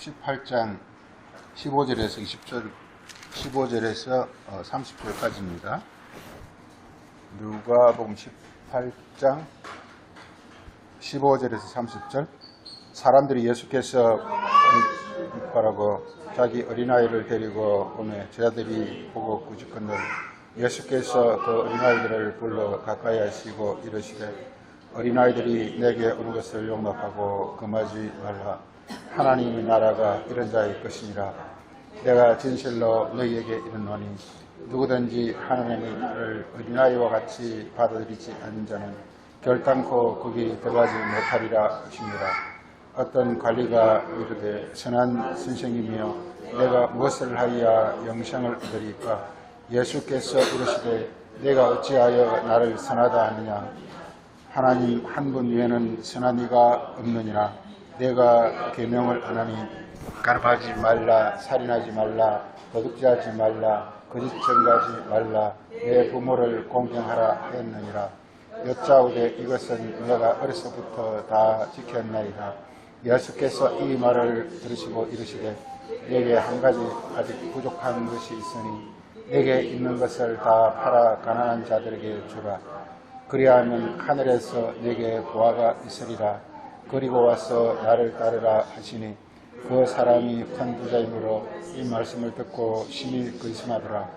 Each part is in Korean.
18장 15절에서 20절, 15절에서 30절까지입니다. 누가복음 18장 15절에서 30절. 사람들이 예수께서 뭐라고 자기 어린아이를 데리고 오매 제자들이 보고 꾸짖건들 예수께서 그 어린아이들을 불러 가까이 하시고 이르시되 어린아이들이 내게 오는 것을 용납하고 금하지 말라. 하나님의 나라가 이런 자의 것이니라. 내가 진실로 너희에게 이르노니 누구든지 하나님의 나라를 어린아이와 같이 받아들이지 않는 자는 결단코 거기 들어가지 못하리라 하십니다. 어떤 관리가 이르되 선한 선생님이여 내가 무엇을 하여야 영생을 얻으리까? 예수께서 이르시되 내가 어찌하여 나를 선하다 하느냐? 하나님 한 분 외에는 선한 이가 없느니라. 내가 계명을 안 하니 가늠하지 말라, 살인하지 말라, 도둑질하지 말라, 거짓 증거하지 말라, 내 부모를 공경하라 하였느니라. 여짜오되 이것은 내가 어려서부터 다 지켰나이다. 예수께서 이 말을 들으시고 이르시되 내게 한 가지 아직 부족한 것이 있으니 내게 있는 것을 다 팔아 가난한 자들에게 주라. 그리하면 하늘에서 내게 보화가 있으리라. 그리고 와서 나를 따르라 하시니 그 사람이 큰 부자이므로 이 말씀을 듣고 심히 근심하더라.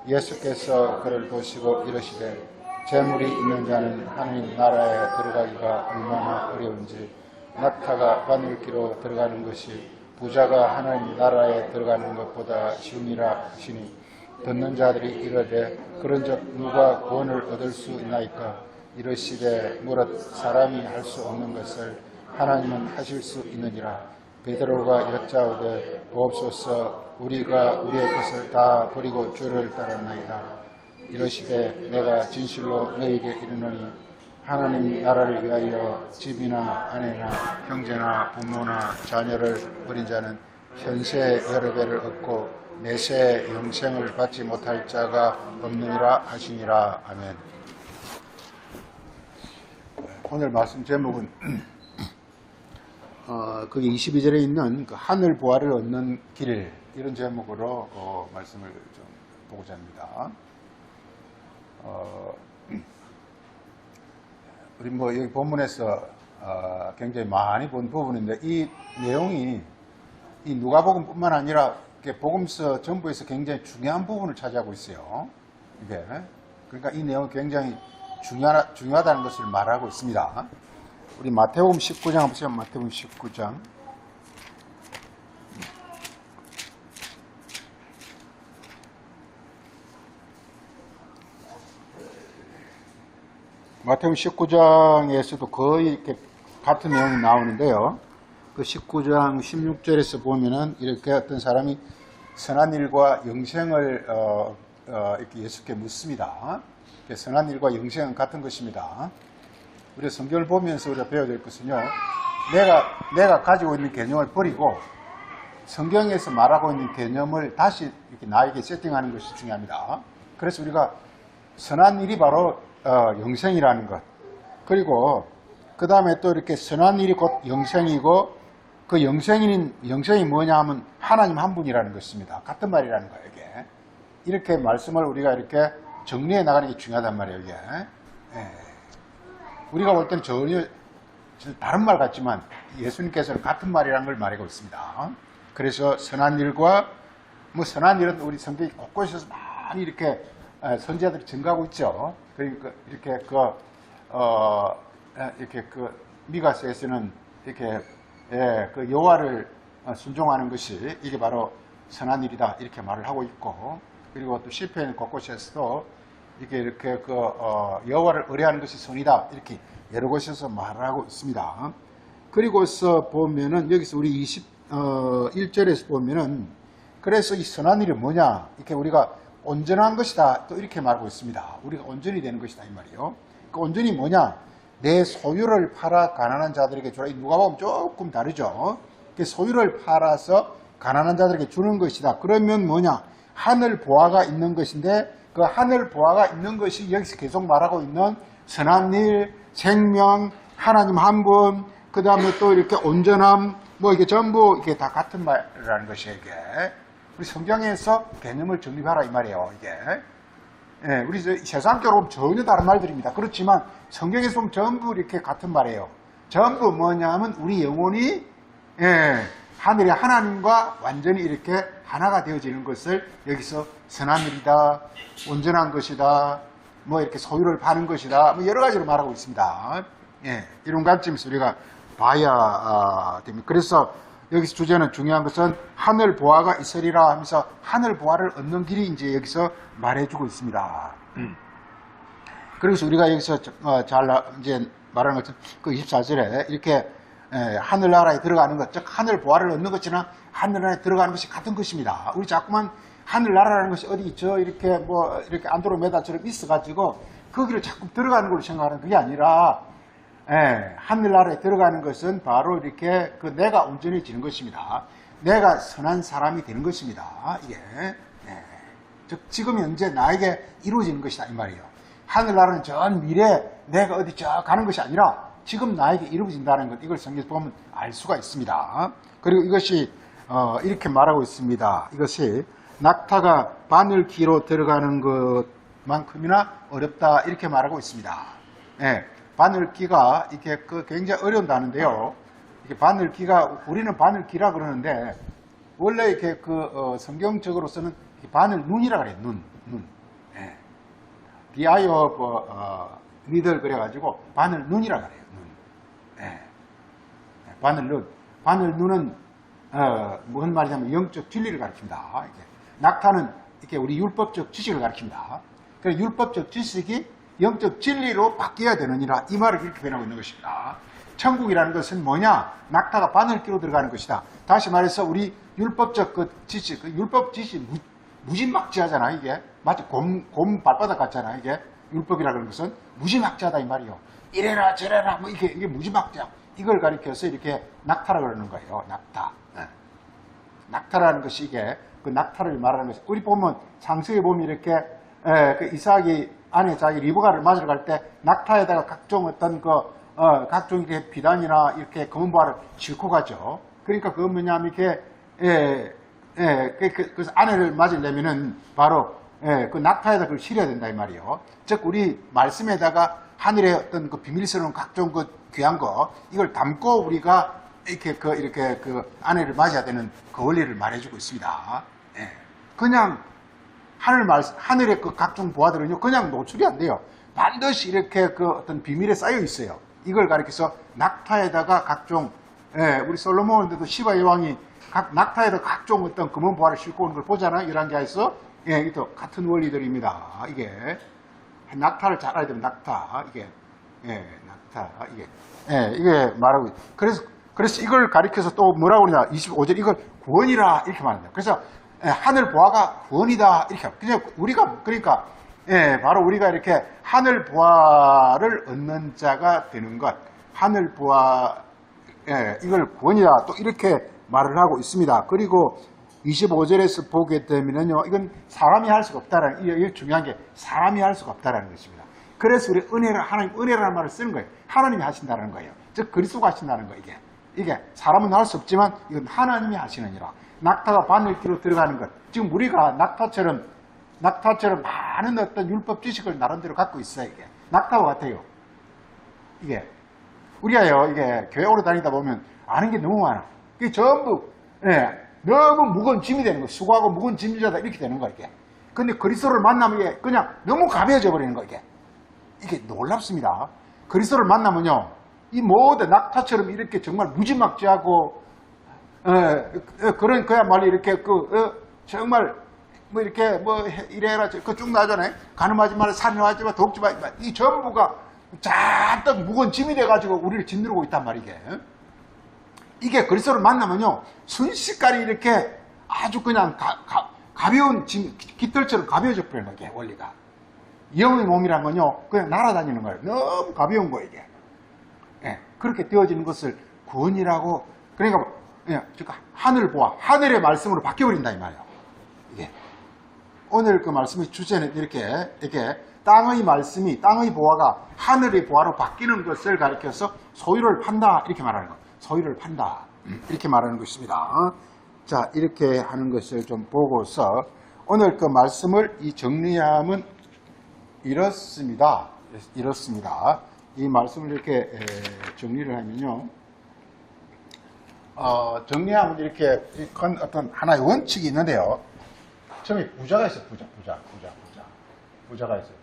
예수께서 그를 보시고 이르시되 재물이 있는 자는 하나님 나라에 들어가기가 얼마나 어려운지 낙타가 바늘기로 들어가는 것이 부자가 하나님 나라에 들어가는 것보다 쉬우니라 하시니 듣는 자들이 이르되 그런즉 누가 구원을 얻을 수 있나이까? 이르시되 무릇 사람이 할 수 없는 것을 하나님은 하실 수 있느니라. 베드로가 여짜오되 보옵소서 우리가 우리의 것을 다 버리고 주를 따랐나이다. 이르시되 내가 진실로 너희에게 이르노니 하나님 나라를 위하여 집이나 아내나 형제나 부모나 자녀를 버린 자는 현세 여러 배를 얻고 내세 영생을 받지 못할 자가 없느니라 하시니라. 아멘. 오늘 말씀 제목은 거기 22절에 있는 그 하늘 보화를 얻는 길, 이런 제목으로 말씀을 좀 보고자 합니다. 우리 뭐 여기 본문에서 굉장히 많이 본 부분인데 이 내용이 이 누가복음뿐만 아니라 복음서 전부에서 굉장히 중요한 부분을 차지하고 있어요. 이게 그러니까 이 내용이 굉장히 중요하다는 것을 말하고 있습니다. 우리 마태복음 19장 한번 보세요. 마태복음 19장. 마태복음 19장에서도 거의 이렇게 같은 내용이 나오는데요. 그 19장 16절에서 보면은 이렇게 어떤 사람이 선한 일과 영생을 이렇게 예수께 묻습니다. 선한 일과 영생은 같은 것입니다. 우리 성경을 보면서 우리가 배워야 될 것은요, 내가 가지고 있는 개념을 버리고 성경에서 말하고 있는 개념을 다시 이렇게 나에게 세팅하는 것이 중요합니다. 그래서 우리가 선한 일이 바로 영생이라는 것, 그리고 그 다음에 또 이렇게 선한 일이 곧 영생이고 그 영생이 뭐냐 하면 하나님 한 분이라는 것입니다. 같은 말이라는 거예요, 이게. 이렇게 말씀을 우리가 이렇게 정리해 나가는 게 중요하단 말이에요, 이게. 우리가 볼 때는 전혀 다른 말 같지만 예수님께서는 같은 말이라는 걸 말하고 있습니다. 그래서 선한 일과 선한 일은 우리 성경이 곳곳에서 많이 이렇게 선지자들이 증가하고 있죠. 그러니까 이렇게 미가서에서는 이렇게 그 여호와를 순종하는 것이 이게 바로 선한 일이다 이렇게 말을 하고 있고, 그리고 또 시편 곳곳에서도 이렇게 여호와를 의뢰하는 것이 선이다 이렇게 여러 곳에서 말을 하고 있습니다. 그리고서 보면은 여기서 우리 21절에서 보면은 그래서 이 선한 일이 뭐냐, 이렇게 우리가 온전한 것이다 또 이렇게 말하고 있습니다. 우리가 온전히 되는 것이다 이 말이에요. 그 온전히 뭐냐, 내 소유를 팔아 가난한 자들에게 주라. 누가 보면 조금 다르죠. 소유를 팔아서 가난한 자들에게 주는 것이다. 그러면 뭐냐, 하늘 보화가 있는 것인데 그 하늘 보화가 있는 것이 여기서 계속 말하고 있는 선한 일, 생명, 하나님 한 분, 그 다음에 또 이렇게 온전함, 뭐 이게 전부 이게 다 같은 말이라는 것이에요, 이게. 우리 성경에서 개념을 정립하라 이 말이에요, 이게. 예, 우리 세상적으로 전혀 다른 말들입니다. 그렇지만 성경에서 보면 전부 이렇게 같은 말이에요. 전부 뭐냐면 우리 영혼이 하늘의 하나님과 완전히 이렇게 하나가 되어지는 것을 여기서 선한 일이다, 온전한 것이다, 뭐 이렇게 소유를 파는 것이다, 뭐 여러 가지로 말하고 있습니다. 예, 이런 관점에서 우리가 봐야 됩니다. 그래서 여기서 주제는 중요한 것은 하늘 보화가 있으리라 하면서 하늘 보화를 얻는 길이 이제 여기서 말해주고 있습니다. 그래서 우리가 여기서 이제 말하는 것은 그 24절에 이렇게 하늘나라에 들어가는 것, 즉 하늘 보화를 얻는 것이나 하늘나라에 들어가는 것이 같은 것입니다. 우리 자꾸만 하늘나라라는 것이 어디 있죠? 이렇게 뭐 이렇게 안드로메다처럼 있어가지고 거기를 자꾸 들어가는 걸로 생각하는 그게 아니라 하늘나라에 들어가는 것은 바로 이렇게 그 내가 온전해지는 것입니다. 내가 선한 사람이 되는 것입니다. 이게 즉 지금 현재 나에게 이루어지는 것이다 이 말이에요. 하늘나라는 전 미래 내가 어디 저 가는 것이 아니라 지금 나에게 이루어진다는 것, 이걸 성경에서 보면 알 수가 있습니다. 그리고 이것이 이렇게 말하고 있습니다. 이것이 낙타가 바늘귀로 들어가는 것만큼이나 어렵다 이렇게 말하고 있습니다. 바늘귀가 이렇게 굉장히 어려운 단어인데요. 이렇게 바늘귀가 우리는 바늘귀라 그러는데 원래 이렇게 성경적으로서는 바늘 눈이라 그래요. 눈. The eye of needle 그래가지고 바늘 눈이라 그래요. 바늘 눈. 바늘 눈은 무슨 말이냐면 영적 진리를 가리킵니다. 낙타는 이렇게 우리 율법적 지식을 가리킵니다. 그래서 율법적 지식이 영적 진리로 바뀌어야 되느니라 이 말을 이렇게 변하고 있는 것입니다. 천국이라는 것은 뭐냐? 낙타가 바늘귀로 들어가는 것이다. 다시 말해서 우리 율법적 지식, 율법 지식 무지막지하잖아 이게. 마치 곰 발바닥 같잖아 이게. 율법이라는 것은 무지막지하다 이 말이요. 이래라 저래라 뭐 이게 무지막지하. 이걸 가리켜서 이렇게 낙타라 그러는 거예요. 낙타. 낙타라는 것이 이게 그 낙타를 말하는 것이. 우리 보면 창세기에 보면 이렇게 그 이삭이 아내 자기 리브가를 맞으러 갈 때 낙타에다가 각종 어떤 각종 이렇게 비단이나 이렇게 검은 보화를 싣고 가죠. 그러니까 그건 뭐냐면 이렇게 그래서 아내를 맞으려면은 바로 그 낙타에다 그걸 실어야 된다 이 말이에요. 즉 우리 말씀에다가 하늘의 어떤 그 비밀스러운 각종 그 귀한 거 이걸 담고 우리가 이렇게 아내를 맞아야 되는 그 원리를 말해주고 있습니다. 그냥 하늘의 그 각종 보화들은요 그냥 노출이 안 돼요. 반드시 이렇게 그 어떤 비밀에 쌓여 있어요. 이걸 가리켜서 낙타에다가 각종 우리 솔로몬인데도 시바 여왕이 낙타에다 각종 어떤 금은 보화를 싣고 오는 걸 보잖아요. 열왕기하에서 이것도 같은 원리들입니다. 이게 낙타를 잘 알아야 되면 낙타 이게 낙타 이게 말하고 그래서 이걸 가리켜서 또 뭐라고 그러냐 25절 이걸 구원이라 이렇게 말합니다. 그래서 하늘 보화가 구원이다 이렇게 그냥 우리가 그러니까 바로 우리가 이렇게 하늘 보화를 얻는 자가 되는 것 하늘 보화 이걸 구원이다 또 이렇게 말을 하고 있습니다. 그리고 25절에서 보게 되면요 이건 사람이 할 수가 없다라는 이게 중요한 게 사람이 할 수가 없다라는 것입니다. 그래서 우리 하나님 은혜라는 말을 쓰는 거예요. 하나님이 하신다는 거예요. 즉 그리스도가 하신다는 거예요. 이게 사람은 할 수 없지만 이건 하나님이 하시느니라. 낙타가 바늘귀로 들어가는 것. 지금 우리가 낙타처럼 많은 어떤 율법 지식을 나름대로 갖고 있어요. 이게 낙타와 같아요. 이게 우리가요 이게 교회 오래 다니다 보면 아는 게 너무 많아. 이게 전부 너무 무거운 짐이 되는 거. 수고하고 무거운 짐이다 이렇게 되는 거 이게. 근데 그리스도를 만나면 이게 그냥 너무 가벼워져 버리는 거 이게 놀랍습니다. 그리스도를 만나면요 이 모든 낙타처럼 이렇게 정말 무지막지하고 그런 그야말로 이렇게 정말 뭐 이렇게 뭐 이래라 쭉 나잖아요. 가늠하지 마라 살인하지 마 돕지 마 이 전부가 잔뜩 무거운 짐이 돼가지고 우리를 짓누르고 있단 말이게. 이게 그리스도를 만나면요 순식간에 이렇게 아주 그냥 가벼운 짐 깃털처럼 가벼워져 버리는 거예요. 원리가 영의 몸이란 건요 그냥 날아다니는 거예요. 너무 가벼운 거예요 이게. 그렇게 되어지는 것을 구원이라고 그러니까 하늘 보아 하늘의 말씀으로 바뀌어버린다 이 말이에요. 이게 오늘 그 말씀의 주제는 이렇게 땅의 말씀이 땅의 보아가 하늘의 보아로 바뀌는 것을 가리켜서 소유를 판다 이렇게 말하는 거예요. 소유를 판다. 이렇게 말하는 것입니다. 자, 이렇게 하는 것을 좀 보고서 오늘 그 말씀을 이 정리하면 이렇습니다. 이 말씀을 이렇게 정리를 하면요. 정리하면 이렇게 큰 어떤 하나의 원칙이 있는데요. 처음에 부자가 있어요. 부자가 있어요.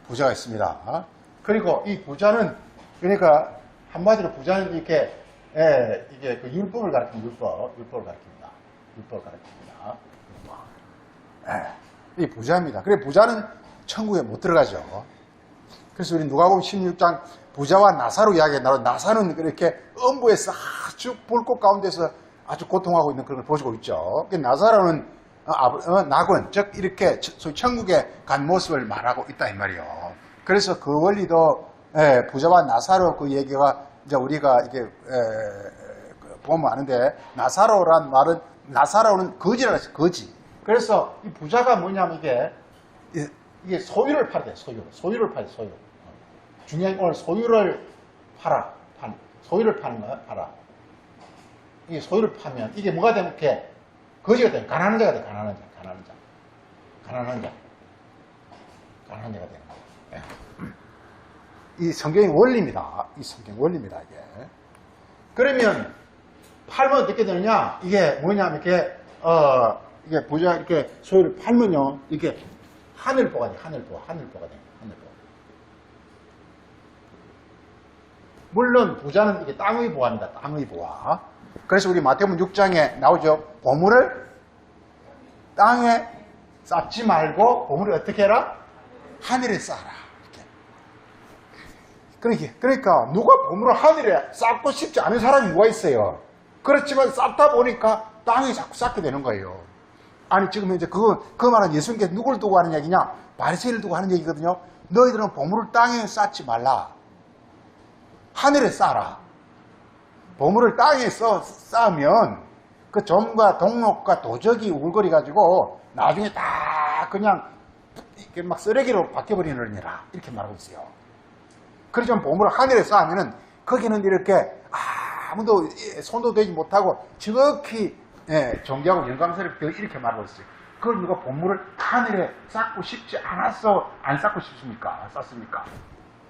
부자가 있습니다. 그리고 이 부자는, 그러니까 한마디로 부자는 이렇게 이게 그 율법을 가리킵니다. 율법을 가리킵니다. 이 부자입니다. 그래 부자는 천국에 못 들어가죠. 그래서 우리 누가복음 16장 부자와 나사로 이야기가 나와. 나사로는 그렇게 음부에서 아주 불꽃 가운데서 아주 고통하고 있는 그런 걸 보시고 있죠. 나사로는 낙원, 즉 이렇게 소위 천국에 간 모습을 말하고 있다 이 말이요. 그래서 그 원리도 부자와 나사로 그 얘기가 이제 우리가 이게 보면 아는데, 나사로란 말은, 나사로는 거지라고 했어요. 거지. 그래서 이 부자가 뭐냐면 이게 소유를 팔아야 돼. 소유를 팔아야 돼. 소유. 중요한 오늘 소유를 소유를 파는 거야. 팔아. 이게 소유를 파면 이게 뭐가 되면 이렇게 거지가 돼. 가난한 자가 돼. 가난한 자가 되는 거야. 이 성경의 원리입니다. 이게. 그러면 팔면 어떻게 되느냐? 이게 뭐냐면 이게 부자 이렇게 소유를 팔면요, 이게 하늘보가 돼. 하늘보. 물론 부자는 이게 땅의 보화입니다. 땅의 보화. 그래서 우리 마태복음 6장에 나오죠. 보물을 땅에 쌓지 말고 보물을 어떻게 해라? 하늘에 쌓아라. 그러니까 누가 보물을 하늘에 쌓고 싶지 않은 사람이 누가 있어요. 그렇지만 쌓다 보니까 땅에 자꾸 쌓게 되는 거예요. 아니 지금 이제 그 말은 예수님께서 누굴 두고 하는 얘기냐? 바리새인을 두고 하는 얘기거든요. 너희들은 보물을 땅에 쌓지 말라. 하늘에 쌓아라. 보물을 땅에 쌓으면 그 점과 동록과 도적이 우글거리 가지고 나중에 다 그냥 이렇게 막 쓰레기로 바뀌어버리느니라. 이렇게 말하고 있어요. 그렇지만 보물을 하늘에 쌓으면은 거기는 이렇게 아무도 손도 대지 못하고 지극히 존귀하고 영광스럽게 이렇게 말하고 있어요. 그걸 누가 보물을 하늘에 쌓고 싶지 않았어? 안 쌓고 싶습니까? 쌓습니까?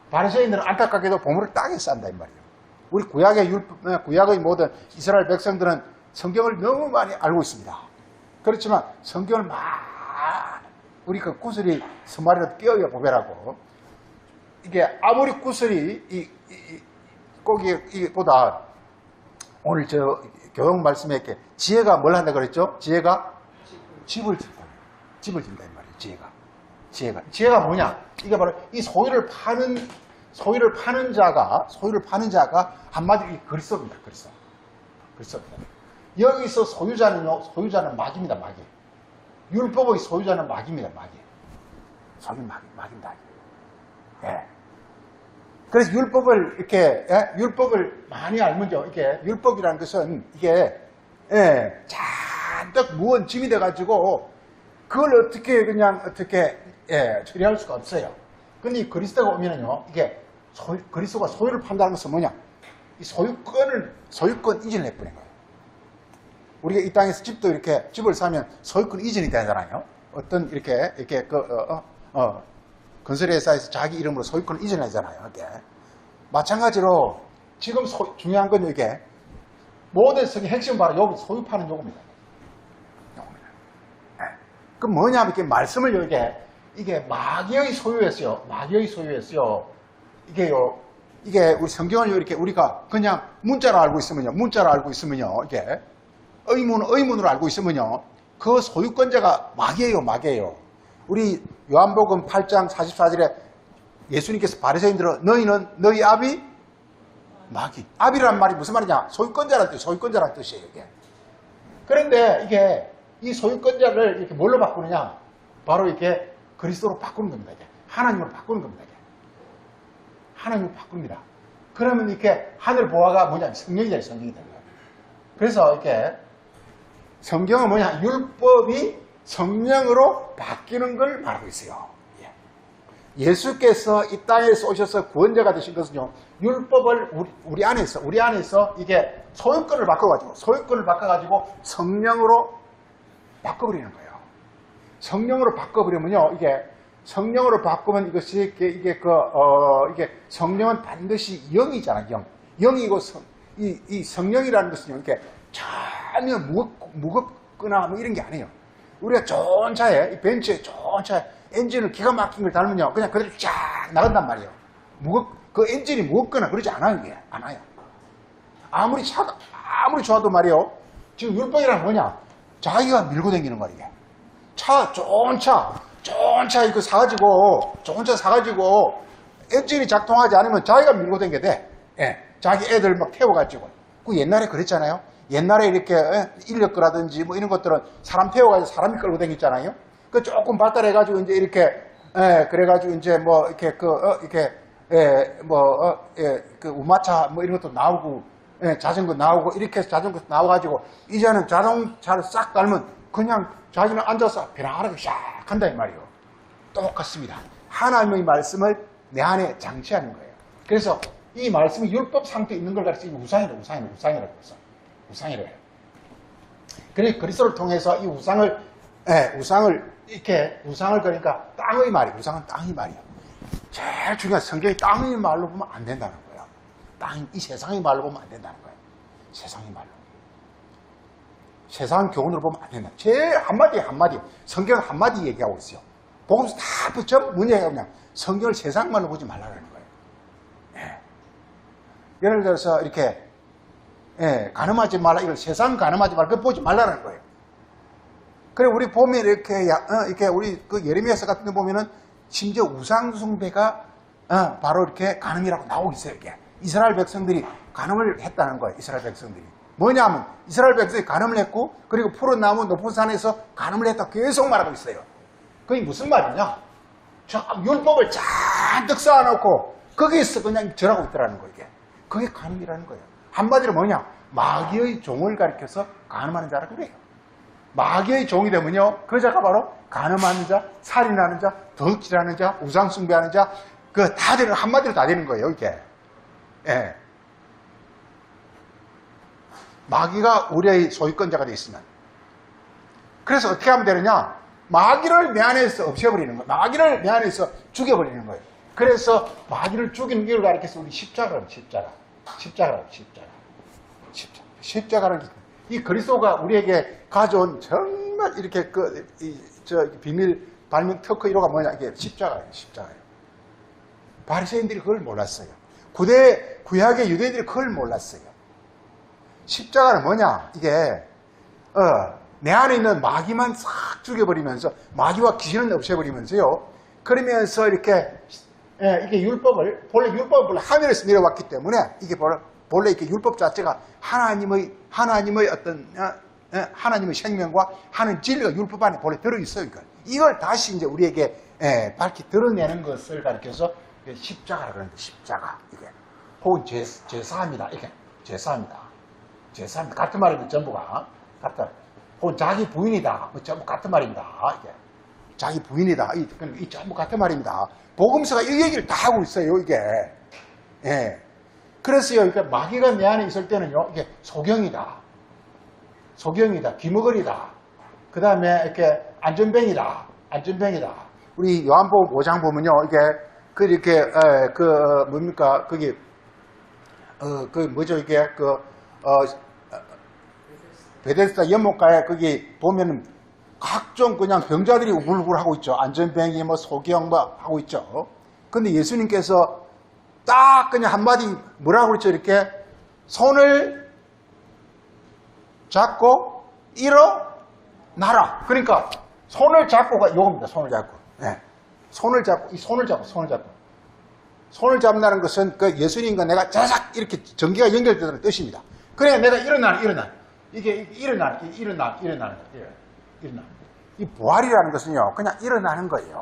바리새인들은 안타깝게도 보물을 땅에 쌓는다 이 말이에요. 우리 구약의 모든 이스라엘 백성들은 성경을 너무 많이 알고 있습니다. 그렇지만 성경을 우리 그 구슬이 스마리라도 끼어야 보배라고. 이게 아무리 구슬이 거기보다 오늘 저 교육 말씀에 이렇게 지혜가 뭘 한다 그랬죠? 지혜가 집을 짓다 이 말이에요. 지혜가 뭐냐? 이게 바로 이 소유를 파는 자가 한마디로 이 그리스도입니다. 그리스도입니다. 여기서 소유자는 마귀입니다. 마귀. 율법의 소유자는 마귀입니다. 마귀입니다. 예. 그래서 율법을 많이 알면요, 이게 율법이라는 것은 이게 잔뜩 무언 짐이 돼가지고 그걸 어떻게 처리할 수가 없어요. 근데 이 그리스도가 오면은요, 이게 그리스도가 소유를 판다는 것은 뭐냐? 이 소유권 이전을 해버린 거예요. 우리가 이 땅에서 집을 사면 소유권 이전이 되잖아요. 어떤 건설회사에서 자기 이름으로 소유권을 이전하잖아요. 이게. 마찬가지로 지금 중요한 건 이게 모든 성의 핵심 바로 여기 소유 파는 요겁니다. 그 뭐냐면 이렇게 말씀을 이게 마귀의 소유였어요. 이게 우리 성경을 이렇게 우리가 그냥 문자로 알고 있으면요, 이게 의문으로 알고 있으면요, 그 소유권자가 마귀예요. 우리 요한복음 8장 44절에 예수님께서 바리새인들은 너희 아비 마귀. 아비라는 말이 무슨 말이냐? 소유권자란 뜻이에요, 이게. 그런데 이게 이 소유권자를 이렇게 뭘로 바꾸느냐? 바로 이렇게 그리스도로 바꾸는 겁니다. 이게. 하나님으로 바꾸는 겁니다. 이게. 하나님으로 바꿉니다. 그러면 이렇게 하늘 보화가 뭐냐? 성령이 되는 거예요. 그래서 이렇게 성경은 뭐냐? 율법이 성령으로 바뀌는 걸 말하고 있어요. 예. 예수께서 이 땅에서 오셔서 구원자가 되신 것은요, 율법을 우리 안에서 이게 소유권을 바꿔가지고 성령으로 바꿔버리는 거예요. 성령으로 바꿔버리면요, 이게 성령으로 바꾸면 이게 성령은 반드시 영이잖아, 영. 영이고 이 성령이라는 것은요, 이게 전혀 무겁거나 뭐 이런 게 아니에요. 우리가 좋은 차에, 이 벤츠에 좋은 차에 엔진을 기가 막힌 걸 달면요, 그냥 그대로 쫙 나간단 말이에요. 그 엔진이 무겁거나 그러지 않아요, 이게. 않아요. 아무리 좋아도 말이에요. 지금 율법이란 뭐냐? 자기가 밀고 다니는 거야, 이게. 좋은 차 이거 사가지고, 엔진이 작동하지 않으면 자기가 밀고 다니게 돼. 예. 자기 애들 막 태워가지고. 그 옛날에 그랬잖아요. 옛날에 이렇게 인력 거라든지 뭐 이런 것들은 사람 태워가지고 사람이 끌고 다녔잖아요. 그 조금 발달해가지고 이제 이렇게, 그래가지고 이제 뭐 이렇게 그 우마차 뭐 이런 것도 나오고, 자전거 나오고, 이렇게 해서 자전거 나와가지고, 이제는 자동차를 싹 달면 그냥 자기는 앉아서 편안하게 샥 한다 이 말이에요. 똑같습니다. 하나님의 말씀을 내 안에 장치하는 거예요. 그래서 이 말씀이 율법 상태에 있는 걸 가르치는 우상이라고 했어. 우상이래요. 그래서 그리스도를 통해서 이 우상을 그러니까 땅의 말이에요. 우상은 땅의 말이에요. 제일 중요한 성경이 땅의 말로 보면 안 된다는 거예요. 이 세상의 말로 보면 안 된다는 거예요. 세상의 말로. 세상 교훈으로 보면 안 된다. 제일 한마디. 성경은 한마디 얘기하고 있어요. 복음서 다 붙여 뭔 얘기하고 그냥 성경을 세상 말로 보지 말라는 거예요. 예. 예를 들어서 이렇게 가늠하지 말라. 이걸 세상 가늠하지 말라. 그거 보지 말라는 거예요. 그래 우리 보면 이렇게 우리 그 예레미야서 같은 데 보면은 심지어 우상숭배가 바로 이렇게 가늠이라고 나오고 있어요. 이게 이스라엘 백성들이 가늠을 했다는 거예요. 이스라엘 백성들이 뭐냐면 이스라엘 백성이 가늠을 했고 그리고 푸른 나무 높은 산에서 가늠을 했다 계속 말하고 있어요. 그게 무슨 말이냐? 저 율법을 잔뜩 쌓아놓고 거기에서 그냥 절하고 있더라는 거예요. 이게 그게 가늠이라는 거예요. 한마디로 뭐냐? 마귀의 종을 가리켜서 가늠하는 자라고 그래요. 마귀의 종이 되면요, 그 자가 바로 가늠하는 자, 살인하는 자, 덕질하는 자, 우상숭배하는 자, 그 다 되는, 한마디로 다 되는 거예요, 이게. 예. 마귀가 우리의 소유권자가 되어 있으면. 그래서 어떻게 하면 되느냐? 마귀를 내 안에서 없애버리는 거예요. 마귀를 내 안에서 죽여버리는 거예요. 그래서 마귀를 죽이는 길을 가리켜서 우리 십자가라고, 십자가라는 이 그리스도가 우리에게 가져온 정말 이렇게 비밀 발명 특허 1호가 뭐냐? 이게 십자가예요. 바리새인들이 그걸 몰랐어요. 구약의 유대인들이 그걸 몰랐어요. 십자가는 뭐냐? 이게 내 안에 있는 마귀만 싹 죽여버리면서 마귀와 귀신을 없애버리면서요. 그러면서 이게 본래 하늘에서 내려왔기 때문에 이게 본래 이렇게 율법 자체가 하나님의 어떤 하나님의 생명과 하나님 진리가 율법 안에 본래 들어있어요. 이걸 다시 이제 우리에게 밝히 드러내는 것을 가리켜서 십자가라 그러는데 십자가 이게 혹은 제사합니다. 이게 제사합니다. 같은 말입니다. 전부가 같은. 혹은 자기 부인이다. 전부 같은 말입니다. 이게 자기 부인이다. 이 전부 같은 말입니다. 복음서가 이 얘기를 다 하고 있어요. 이게. 예. 그래서요, 그러니까 마귀가 내 안에 있을 때는요, 이게 소경이다, 귀머거리다, 그 다음에 이렇게 안전뱅이다. 우리 요한복음 5장 보면요, 이게, 뭡니까, 베데스다 연못가에 거기 보면은 각종 그냥 병자들이 우글우글 하고 있죠. 안전뱅이, 소경 하고 있죠. 근데 예수님께서 딱 그냥 한마디 뭐라고 그랬죠? 이렇게 손을 잡고 일어나라. 그러니까 손을 잡고가 요겁니다. 손을 잡고. 네. 손을 잡는다는 것은 그 예수님과 내가 자작 이렇게 전기가 연결되는 뜻입니다. 그래 내가 일어나. 이게 일어나는 거예요. 이 부활이라는 것은요, 그냥 일어나는 거예요.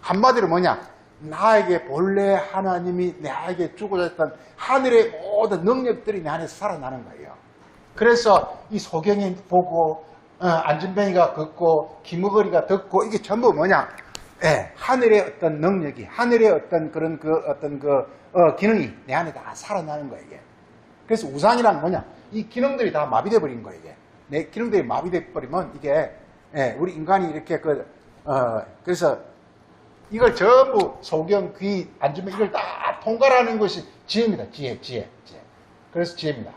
한마디로 뭐냐? 나에게 본래 하나님이 나에게 주고자 했던 하늘의 모든 능력들이 내 안에서 살아나는 거예요. 그래서 이 소경이 보고 안전뱅이가 걷고 기머거리가 듣고 이게 전부 뭐냐? 예, 하늘의 어떤 능력이, 하늘의 어떤 그런 기능이 내 안에 다 살아나는 거예요, 이게. 그래서 우상이란 뭐냐? 이 기능들이 다 마비돼 버린 거예요, 이게. 내 기능들이 마비돼 버리면 이게, 예, 우리 인간이 이렇게 그래서 이걸 전부 소경, 귀, 안주면 이걸 다 통과하는 것이 지혜입니다, 지혜. 그래서 지혜입니다.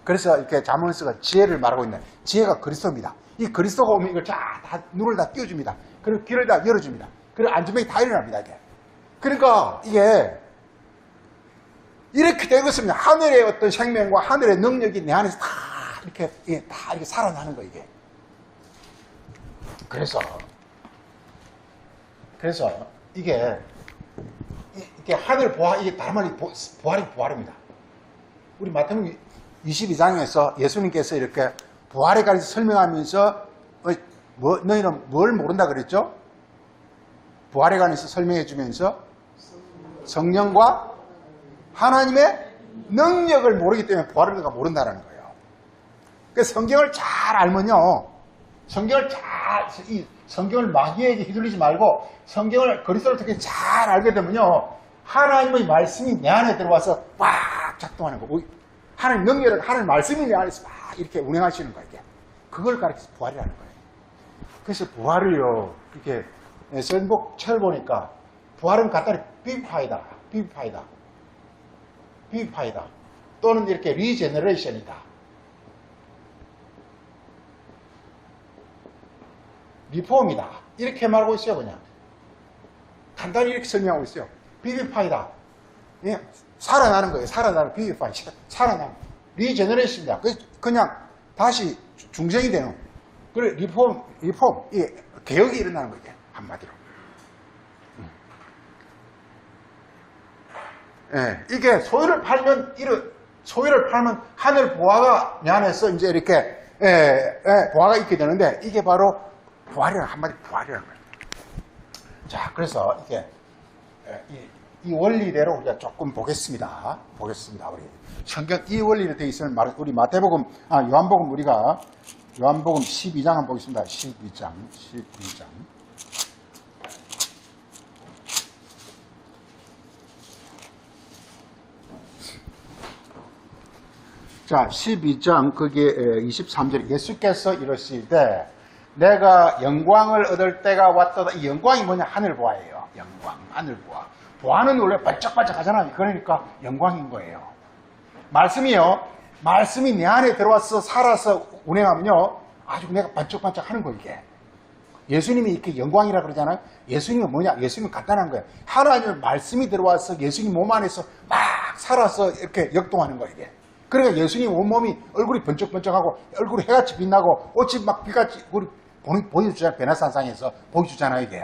그래서 이렇게 자문스가 지혜를 말하고 있는 지혜가 그리스도입니다. 이 그리스도가 오면 이걸 다 눈을 다 띄워줍니다. 그리고 귀를 다 열어줍니다. 그리고 안전병이 다 일어납니다. 이게. 그러니까 이게 이렇게 된 것은 하늘의 어떤 생명과 하늘의 능력이 내 안에서 다 이렇게 살아나는 거예요. 이게. 그래서 이게 하늘 보화, 이게 다른 말이 부활입니다. 우리 마태복음 22장에서 예수님께서 이렇게 부활에 관해서 설명하면서 너희는 뭘 모른다 그랬죠? 부활에 관해서 설명해 주면서 성령과 하나님의 능력을 모르기 때문에 부활을 모른다는 거예요. 그래서 성경을 잘 알면요, 성경을 마귀에게 휘둘리지 말고 성경을 그리스도를 통해 잘 알게 되면요, 하나님의 말씀이 내 안에 들어와서 막 작동하는 거. 하나님 능력을, 하나님 말씀이 내 안에서 막 이렇게 운행하시는 거예요. 이게. 그걸 가르쳐서 부활이라는 거예요. 그래서 부활을요, 이렇게 선복철 보니까 부활은 간단히 비파이다. 또는 이렇게 리제너레이션이다. 리폼이다. 이렇게 말하고 있어요, 그냥. 간단히 이렇게 설명하고 있어요. 비비파이다. 예, 살아나는 거예요. 비비파이. 살아나는. 리제너레이션이다. 그냥 다시 중생이 되는. 그리고 리폼. 이 개혁이 일어나는 거예요. 한마디로. 예, 이게 소유를 팔면 하늘 보화가 내 안에서 이제 이렇게, 보화가 있게 되는데, 이게 바로 한마디로 부활이라는 거예요. 자, 그래서 이게, 이 원리대로 우리가 조금 보겠습니다. 우리 성경 이 원리로 되어 있으면 우리 요한복음 12장 한번 보겠습니다. 12장. 자, 12장 거기에 23절 예수께서 이러실 때 내가 영광을 얻을 때가 왔도다. 이 영광이 뭐냐? 하늘보화예요. 영광, 하늘보화. 보화는 원래 반짝반짝 하잖아요. 그러니까 영광인 거예요. 말씀이 내 안에 들어와서 살아서 운행하면요, 아주 내가 반짝반짝 하는 거예요, 이게. 예수님이 이렇게 영광이라 그러잖아요. 예수님은 뭐냐? 예수님은 간단한 거예요. 하나님의 말씀이 들어와서 예수님 몸 안에서 막 살아서 이렇게 역동하는 거예요, 이게. 그러니까 예수님 온몸이 얼굴이 번쩍번쩍하고 얼굴이 해같이 빛나고 옷이 막 빛같이 보여주잖아요. 베나산상에서 보여주잖아요, 이게.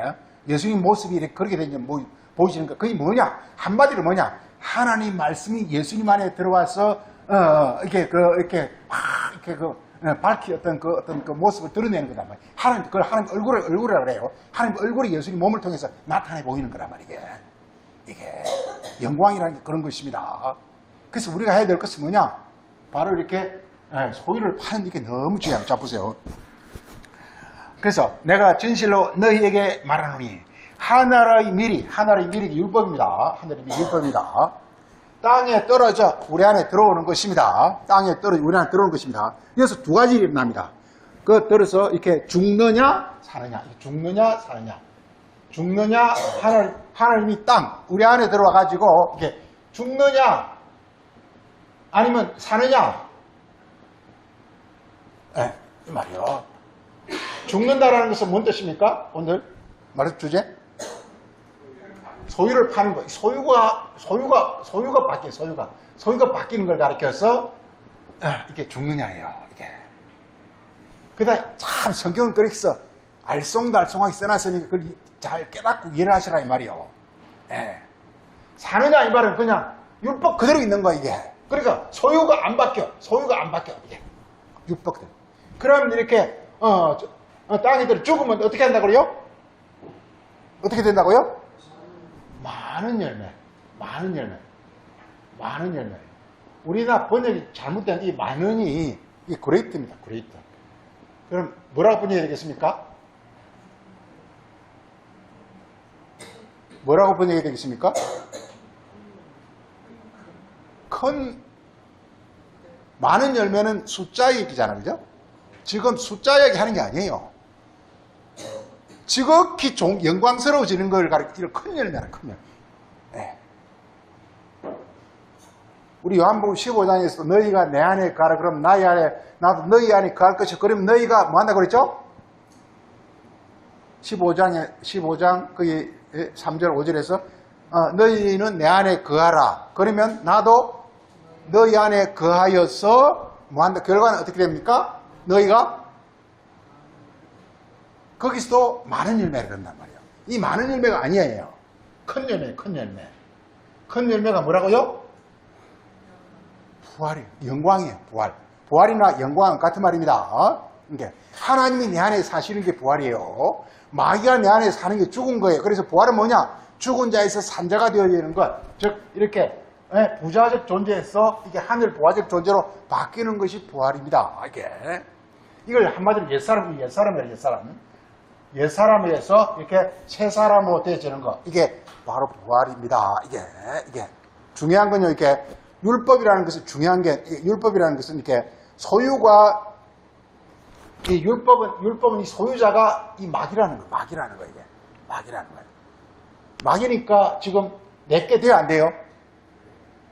예수님 모습이 이렇게 그렇게 되면 보여지는 거. 그게 뭐냐? 한마디로 뭐냐? 하나님 말씀이 예수님 안에 들어와서 이렇게 밝히 어떤 그 모습을 드러내는 거단 말이에요. 하나님 얼굴이라 그래요. 하나님 얼굴이 예수님 몸을 통해서 나타내 보이는 거란 말이에요. 이게 영광이라는 게 그런 것입니다. 그래서 우리가 해야 될 것은 뭐냐? 바로 이렇게 소유를 파는 게 너무 중요해요. 자, 보세요. 그래서 내가 진실로 너희에게 말하노니 하늘의 미리 율법입니다. 하늘의 미리 율법입니다. 땅에 떨어져 우리 안에 들어오는 것입니다. 땅에 떨어져 우리 안에 들어오는 것입니다. 여기서 두 가지 일이 납니다. 그 떨어서 이렇게 죽느냐 사느냐. 죽느냐 하나님이 땅 우리 안에 들어와 가지고 이렇게 죽느냐 아니면 사느냐. 이 말이요. 죽는다라는 것은 뭔 뜻입니까? 오늘 말할 주제? 소유를 파는 거. 소유가 바뀌어요. 소유가 바뀌는 걸 가르쳐서 이게 죽느냐예요. 이게. 그다음 참 성경은 그렇게 써 알쏭달쏭하게 써놨으니까 그걸 잘 깨닫고 이해를 하시라 이 말이요. 사느냐 이 말은 그냥 율법 그대로 있는 거야 이게. 그러니까 소유가 안 바뀌어. 이게. 율법대로. 그럼 이렇게 땅에 들어 죽으면 어떻게 한다고요? 어떻게 된다고요? 많은 열매. 우리나라 번역이 잘못된 이 많은이 이 그레이트입니다. 그레이트. 그럼 뭐라고 번역해야 되겠습니까? 뭐라고 번역이 되겠습니까? 많은 열매는 숫자 얘기잖아, 그죠? 지금 숫자 얘기 하는 게 아니에요. 지극히 영광스러워지는 걸 가리키는 큰 열매라, 큰 열매. 네. 우리 요한복음 15장에서 너희가 내 안에 거하라 그럼 나의 안에 나도 너희 안에 거할 것이요. 그러면 너희가 뭐 한다고 그랬죠? 15장 거기 3절 5절에서 너희는 내 안에 거하라. 그러면 나도 너희 안에 거하여서 뭐 한다. 결과는 어떻게 됩니까? 너희가 거기서도 많은 열매를 얻는단 말이에요. 이 많은 열매가 아니에요. 큰 열매, 큰 열매. 큰 열매가 뭐라고요? 부활이에요. 영광이에요. 부활. 부활이나 영광은 같은 말입니다. 그러니까 하나님이 내 안에 사시는 게 부활이에요. 마귀가 내 안에 사는 게 죽은 거예요. 그래서 부활은 뭐냐? 죽은 자에서 산자가 되어지는 것. 즉 이렇게 부자적 존재에서 이게 하늘 부활적 존재로 바뀌는 것이 부활입니다. 이걸 한마디로 옛사람에서 이렇게 새 사람으로 되어지는 것. 이게 바로 부활입니다. 이게 중요한 건요. 이렇게 율법이라는 것은 중요한 게 율법이라는 것은 이렇게 소유가 이 율법은 이 소유자가 이 마귀라는 거예요. 이게 마귀라는 거예요. 마귀니까 지금 내게 돼요, 안 돼요?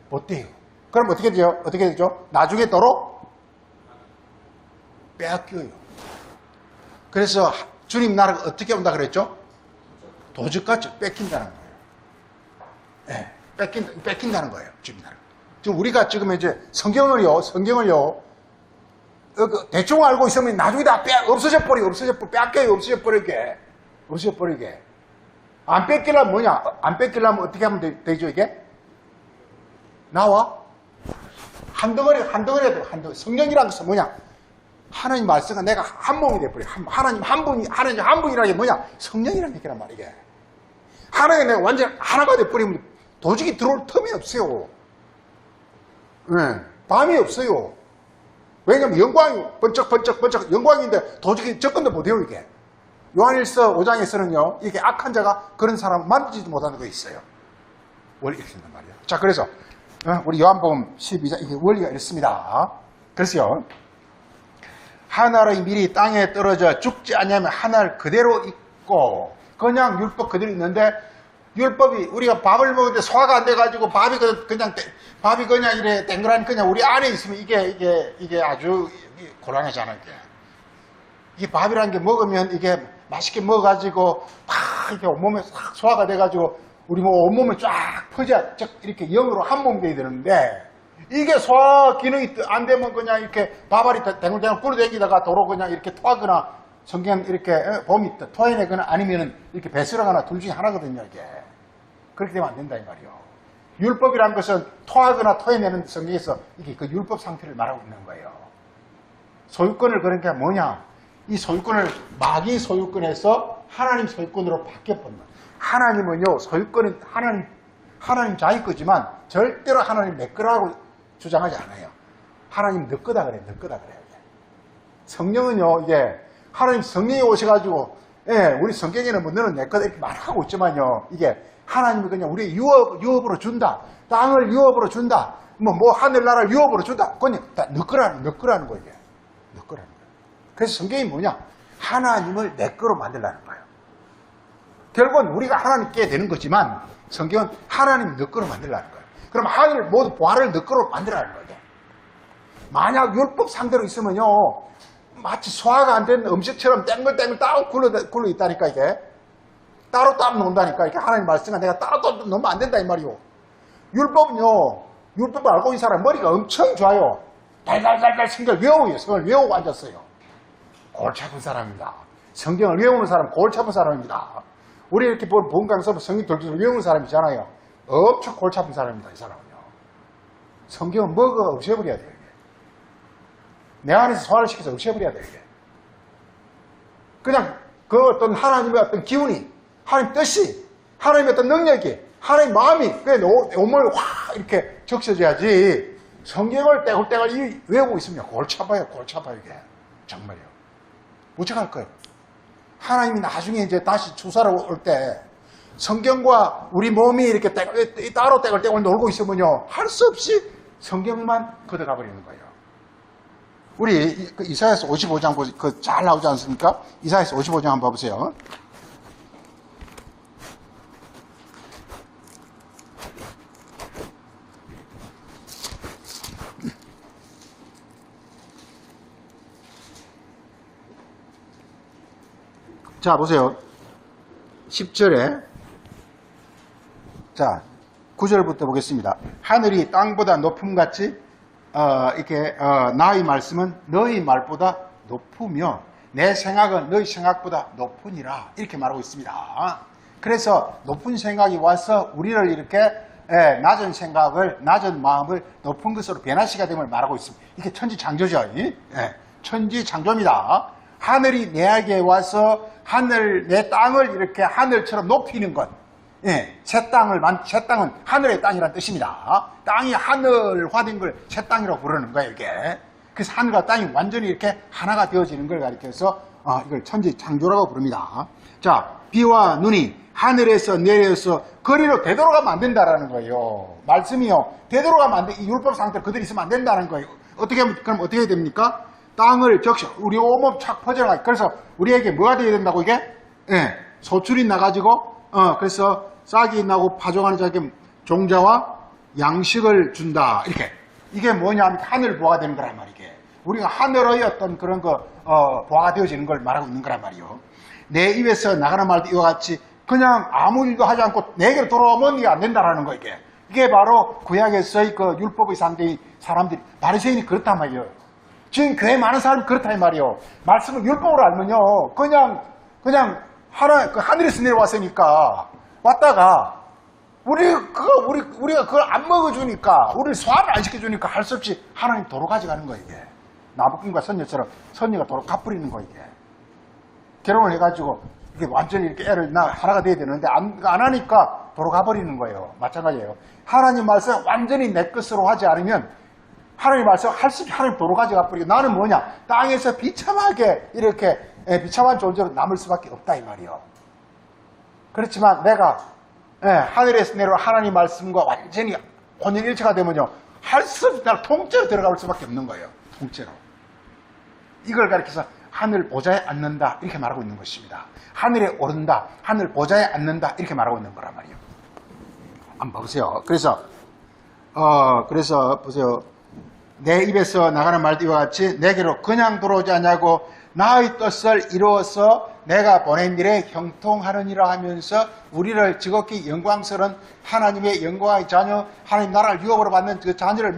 못 돼요. 그럼 어떻게 되죠? 나중에 도로 빼앗겨요. 그래서 주님 나라가 어떻게 온다 그랬죠? 도적같이 뺏긴다는 거예요. 뺏긴다는 거예요. 주님 나라. 지금 우리가 지금 이제 성경을요, 대충 알고 있으면 나중에 다 없어져 버리게. 안 뺏기려면 뭐냐? 안 뺏기려면 어떻게 하면 되죠, 이게? 나와? 한 덩어리. 성령이라는 것은 뭐냐? 하나님 말씀과 내가 한 몸이 돼버려. 하나님 한 분이라는 게 뭐냐? 성령이라는 얘기란 말이게. 하나님과 내가 완전 하나가 돼버리면 도저히 들어올 틈이 없어요. 밤이 없어요. 왜냐면 영광이 번쩍 영광인데 도저히 접근도 못해요, 이게. 요한일서 5장에서는요, 이게 악한 자가 그런 사람 만지지도 못하는 거 있어요. 원리 이렇게 된단 말이에요. 자, 그래서, 우리 요한복음 12장, 이게 원리가 이렇습니다. 그래서요, 하늘의 밀이 땅에 떨어져 죽지 않냐면 하늘 그대로 있고, 그냥 율법 그대로 있는데, 율법이 우리가 밥을 먹을 때 소화가 안 돼가지고 밥이 그냥 이래 땡그란 그냥 우리 안에 있으면 이게 아주 곤란하잖아요. 이게 밥이라는 게 먹으면 이게 맛있게 먹어가지고 막 이렇게 온몸에 싹 소화가 돼가지고 우리 뭐 온몸에 쫙 퍼져 이렇게 영으로 한 몸 돼야 되는데 이게 소화 기능이 안 되면 그냥 이렇게 밥알이 댕글댕글 굴러다니다가 도로 그냥 이렇게 토하거나 성경 이렇게 봄이 토해내거나 아니면은 이렇게 배설하거나 둘 중에 하나거든요, 이게. 그렇게 되면 안 된다, 이 말이요. 율법이라는 것은 토하거나 토해내는 성경에서 이게 그 율법 상태를 말하고 있는 거예요. 소유권을 그러니까 뭐냐? 이 소유권을 마귀 소유권에서 하나님 소유권으로 바뀌어버린 거예요. 하나님은요, 소유권은 하나님 자기 거지만 절대로 하나님 내 거라고 주장하지 않아요. 하나님 너 거다 그래요, 너 거다 그래요. 성령은요, 이게 하나님 성령이 오셔가지고, 우리 성경에는 뭐 너는 내 거다 이렇게 말하고 있지만요, 이게 하나님이 그냥 우리 유업으로 준다. 땅을 유업으로 준다. 뭐 하늘나라를 유업으로 준다. 그냥 다 너 거라는 거예요, 이게. 너 거라는 거예요. 그래서 성경이 뭐냐? 하나님을 내 거로 만들라는 거예요. 결국은 우리가 하나님께 되는 거지만, 성경은 하나님 너 거로 만들라는 거예요. 그럼 하늘 모두 부활을 너 거로 만들라는 거예요. 만약 율법 상대로 있으면요, 마치 소화가 안 된 음식처럼 땡글땡글 따로 굴러 있다니까, 이게. 따로 놓는다니까. 이게 하나님 말씀과 내가 따로 놓으면 안 된다, 이 말이요. 율법은요, 율법을 알고 있는 사람 머리가 엄청 좋아요. 달달달달 성경을 외우고 앉았어요. 골치 아픈 사람입니다. 성경을 외우는 사람 골치 아픈 사람입니다. 우리 이렇게 본 강서 성경 돌기를 외우는 사람이잖아요. 엄청 골치 아픈 사람입니다, 이 사람은요. 성경은 뭐가 없애버려야 돼요, 이게. 내 안에서 소화를 시켜서 없애버려야 돼요, 이게. 그냥 그 어떤 하나님의 어떤 기운이, 하나님 뜻이, 하나님의 어떤 능력이, 하나님 마음이 그냥 온몸에 확 이렇게 적셔져야지. 성경을 떼굴떼굴 외우고 있으면 골치 아파요, 이게. 정말요. 어떡할 거예요? 하나님이 나중에 이제 다시 추사로 올 때 성경과 우리 몸이 이렇게 따로 떼굴떼굴 놀고 있으면요, 할 수 없이 성경만 걷어가 버리는 거예요. 우리 이사야서 55장 그 잘 나오지 않습니까? 이사야서 55장 한번 봐보세요. 자, 보세요. 10절에, 자, 9절부터 보겠습니다. 하늘이 땅보다 높음같이, 이렇게, 나의 말씀은 너희 말보다 높으며, 내 생각은 너희 생각보다 높으니라. 이렇게 말하고 있습니다. 그래서 높은 생각이 와서 우리를 이렇게, 낮은 생각을, 낮은 마음을 높은 것으로 변화시가 됨을 말하고 있습니다. 이게 천지창조죠. 천지창조입니다. 하늘이 내게 와서 내 땅을 이렇게 하늘처럼 높이는 것. 새 땅은 하늘의 땅이라는 뜻입니다. 땅이 하늘화된 걸 새 땅이라고 부르는 거예요, 이게. 그래서 하늘과 땅이 완전히 이렇게 하나가 되어지는 걸 가리켜서, 이걸 천지창조라고 부릅니다. 자, 비와 눈이 하늘에서 내려서 거리로 되돌아가면 안 된다라는 거예요. 말씀이요. 되돌아가면 안 돼. 이 율법 상태로 그대로 있으면 안 된다는 거예요. 그럼 어떻게 됩니까? 땅을 적셔. 우리 온몸 착 퍼져나가. 그래서 우리에게 뭐가 되어야 된다고 이게? 소출이 나가지고, 그래서 싹이 나고 파종하는 자에게 종자와 양식을 준다. 이렇게. 이게 뭐냐면 하늘 보화가 되는 거란 말이게. 우리가 하늘의 어떤 그런 보화가 되어지는 걸 말하고 있는 거란 말이요. 내 입에서 나가는 말도 이와 같이 그냥 아무 일도 하지 않고 내게로 돌아오면 이게 안 된다라는 거, 이게. 이게 바로 구약에서의 그 율법의 상대의 사람들이, 바리새인이 그렇단 말이에요. 지금 교회 많은 사람이 그렇다 이 말이요. 말씀을 율법으로 알면요, 그냥 하늘에서 내려왔으니까 왔다가 우리가 그걸 안 먹어주니까, 우리를 소화를 안 시켜주니까 할 수 없이 하나님 도로 가져가는 거예요, 이게. 나부꾼과 선녀처럼 선녀가 도로 갚으리는 거, 이게. 결혼을 해가지고 이게 완전히 이렇게 애를 하나가 돼야 되는데 안 하니까 도로 가버리는 거예요. 마찬가지예요. 하나님 말씀 완전히 내 것으로 하지 않으면 하나님 말씀 할 수 없이 하나님 도로 가져가 버리고, 나는 뭐냐? 땅에서 비참하게 이렇게 비참한 존재로 남을 수밖에 없다 이 말이요. 그렇지만 내가 하늘에서 내려온 하나님 말씀과 완전히 혼연일체가 되면요, 할 수 없이 날 통째로 들어갈 수밖에 없는 거예요. 통째로. 이걸 가리켜서 하늘 보좌에 앉는다 이렇게 말하고 있는 것입니다. 하늘에 오른다, 하늘 보좌에 앉는다 이렇게 말하고 있는 거란 말이에요. 한번 보세요. 그래서 보세요. 내 입에서 나가는 말도 이와 같이 내게로 그냥 들어오지 않냐고 나의 뜻을 이루어서 내가 보낸 일에 형통하느니라 하면서 우리를 지극히 영광스러운 하나님의 영광의 자녀, 하나님 나라를 유업으로 받는 그 자녀를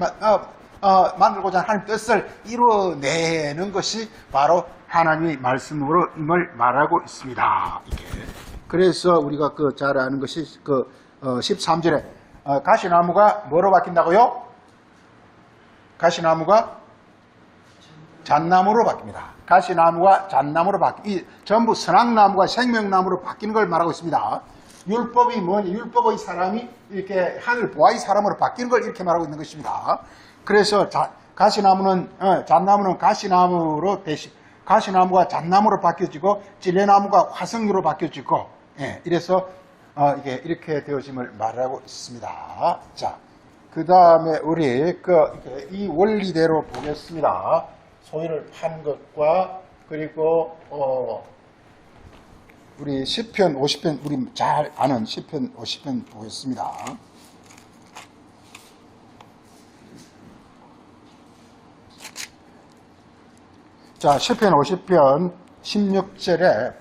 만들고자 하는 하나님 뜻을 이루어내는 것이 바로 하나님의 말씀으로 임을 말하고 있습니다. 이게. 그래서 우리가 잘 아는 것이 13절에 가시나무가 뭐로 바뀐다고요? 가시나무가 잣나무로 바뀝니다. 가시나무가 잣나무로 전부 선악나무가 생명나무로 바뀌는 걸 말하고 있습니다. 율법이 뭐냐? 율법의 사람이 이렇게 하늘 보아의 사람으로 바뀌는 걸 이렇게 말하고 있는 것입니다. 그래서 잣나무는 가시나무가 잣나무로 바뀌어지고 찔레나무가 화석류로 바뀌어지고, 이래서 이렇게 되어짐을 말하고 있습니다. 자, 그 다음에 우리 이 원리대로 보겠습니다. 소유를 판 것과 그리고 우리 시편 50편, 우리 잘 아는 시편 50편 보겠습니다. 자, 시편 50편 16절에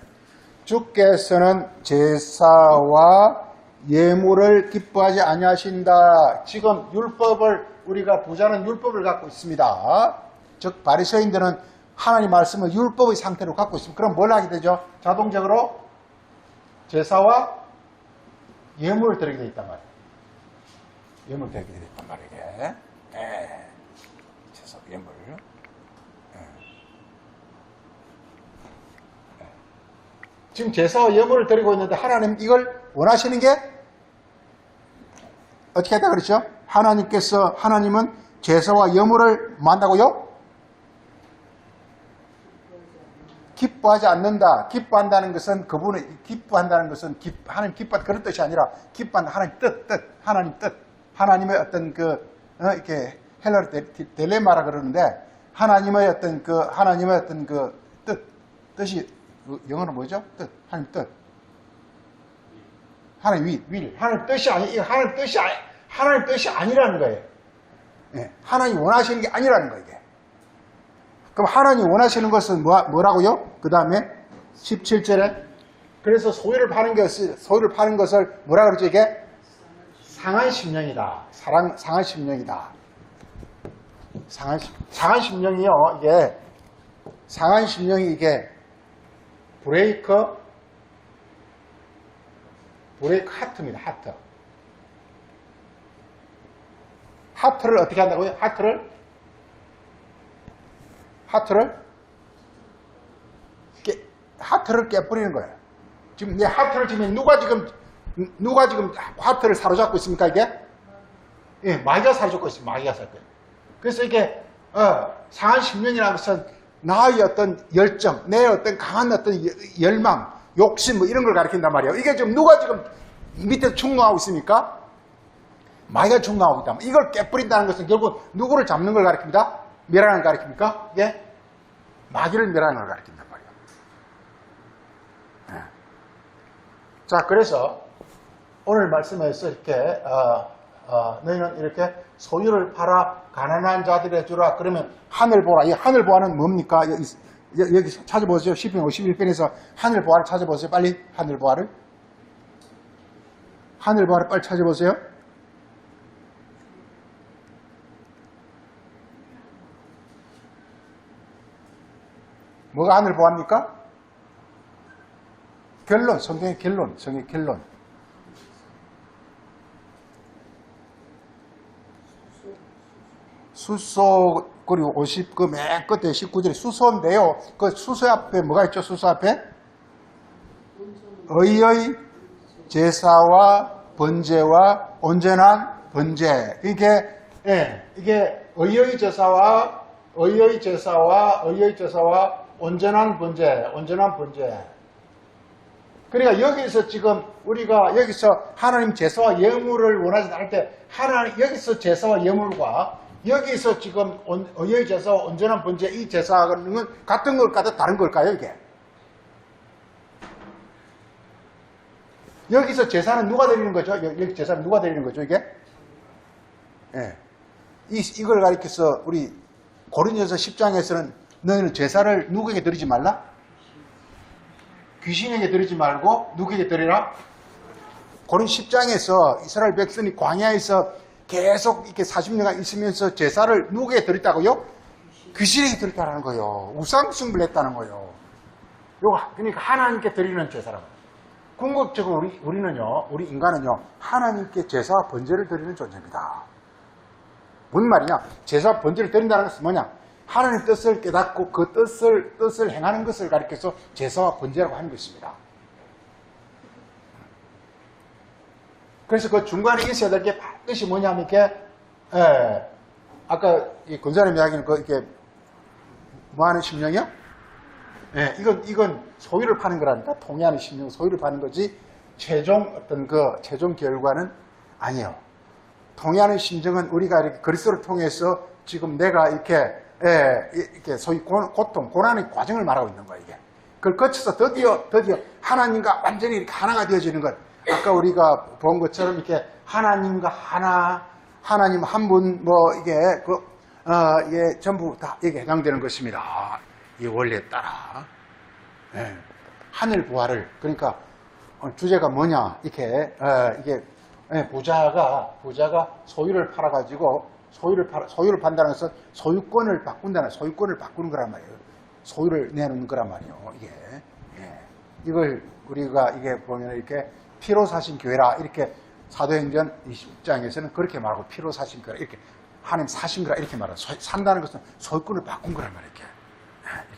주께서는 제사와 예물을 기뻐하지 아니하신다. 지금 우리가 부자는 율법을 갖고 있습니다. 즉 바리새인들은 하나님 말씀을 율법의 상태로 갖고 있습니다. 그럼 뭘 하게 되죠? 자동적으로 제사와 예물을 드리게 되어 있단 말이에요. 예물을 드리게 되어 있단 말이에요. 제사, 예물. 지금 제사와 예물을 드리고 있는데 하나님 이걸 원하시는 게 어떻게 했다 그랬죠? 하나님은 제사와 예물을 뭐 한다고요? 기뻐하지 않는다. 기뻐한다는 것은 그분의 기뻐한다는 것은 하나님 기뻐 그런 뜻이 아니라 기뻐한다. 하나님 뜻, 하나님 뜻, 하나님의 어떤 이렇게 헬라로 딜레마라 그러는데 하나님의 어떤 뜻이 영어는 뭐죠? 뜻, 하나님 뜻, 하나님 윌, 하나님 뜻이 하나님 뜻이 아니라는 거예요. 예, 하나님 원하시는 게 아니라는 거예요. 이게. 그럼 하나님 원하시는 것은 뭐라고요? 그 다음에 17절에 그래서 소유를 파는 것을 뭐라 그러죠? 이게 상한 심령이다. 상한 심령이다. 상한 심령이요. 이게 상한 심령이 이게 브레이크 하트입니다. 하트를 어떻게 한다고요? 하트를 깨버리는 거예요. 지금 내 하트를 지금 누가 지금 하트를 사로잡고 있습니까? 이게? 예, 마귀가 사로잡고 있습니다. 마귀가 사로잡고 있어요. 그래서 이게 상한 심령이라는 것은 나의 어떤 열정, 내 어떤 강한 어떤 열망, 욕심 뭐 이런 걸 가리킨단 말이에요. 이게 지금 누가 지금 밑에 충동하고 있습니까? 마귀가 충동하고 있다. 이걸 깨버린다는 것은 결국 누구를 잡는 걸 가리킵니다? 멸하는 걸 가리킵니까? 예? 마귀를 멸하는 걸 가리킨단 말이에요. 네. 자, 그래서 오늘 말씀에서 이렇게 너희는 이렇게 소유를 팔아 가난한 자들에 주라. 그러면 하늘 보라. 이 하늘 보아는 뭡니까? 여기 찾아보세요. 시편 51편에서 하늘 보아를 찾아보세요. 빨리 하늘 보아를 빨리 찾아보세요. 뭐가 하늘 보아입니까? 결론, 성경의 결론. 수소, 그리고 50, 그 맨 끝에 19절에 수소인데요. 그 수소 앞에 뭐가 있죠? 수소 앞에? 의의 제사와 번제와 온전한 번제. 이게 의의 제사와 온전한 번제. 그러니까 여기서 지금 우리가 여기서 하나님 제사와 예물을 원하지 않을 때 여기서 제사와 예물과 여기서 지금 의의 제사와 온전한 번제 이 제사는 같은 걸까요? 다른 걸까요? 이게? 여기서 제사는 누가 드리는 거죠? 여기 제사는 누가 드리는 거죠? 이게? 예. 이걸 가리켜서 우리 고린도전서 10장에서는 너희는 제사를 누구에게 드리지 말라? 귀신에게 드리지 말고 누구에게 드리라? 고린 10장에서 이스라엘 백성이 광야에서 계속 이렇게 40년간 있으면서 제사를 누구에게 드렸다고요? 귀신에게 드렸다는 거예요. 우상숭배를 했다는 거예요. 그러니까 하나님께 드리는 제사라고. 궁극적으로 우리 인간은요, 하나님께 제사와 번제를 드리는 존재입니다. 뭔 말이냐? 제사와 번제를 드린다는 것은 뭐냐? 하나님의 뜻을 깨닫고 그 뜻을 행하는 것을 가리켜서 제사와 번제라고 하는 것입니다. 그래서 그 중간에 있어야 될 게 반드시 뭐냐면 아까 이 권사님 이야기는 이렇게 뭐 하는 심령이요? 이건 소유를 파는 거라니까. 통해하는 심령, 소유를 파는 거지 최종 결과는 아니에요. 통해하는 심정은 우리가 이렇게 그리스도를 통해서 지금 내가 이렇게 소위 고통, 고난의 과정을 말하고 있는 거예요, 이게. 그걸 거쳐서 드디어 하나님과 완전히 이렇게 하나가 되어지는 것. 아까 우리가 본 것처럼 이렇게 하나님과 하나님 한 분, 이게 전부 다 이게 해당되는 것입니다. 이 원리에 따라. 하늘 부활을, 그러니까 주제가 뭐냐, 이게 부자가 소유를 팔아가지고 소유를 판다는 것은 소유권을 바꾸는 거란 말이에요. 소유를 내놓는 거란 말이에요. 이게. 이걸 우리가 이게 보면 이렇게 피로 사신 교회라 이렇게 사도행전 20장에서는 그렇게 말하고 피로 사신 교회라 이렇게 하나님 사신 거라 이렇게 말하고 산다는 것은 소유권을 바꾼 거란 말이에요. 이렇게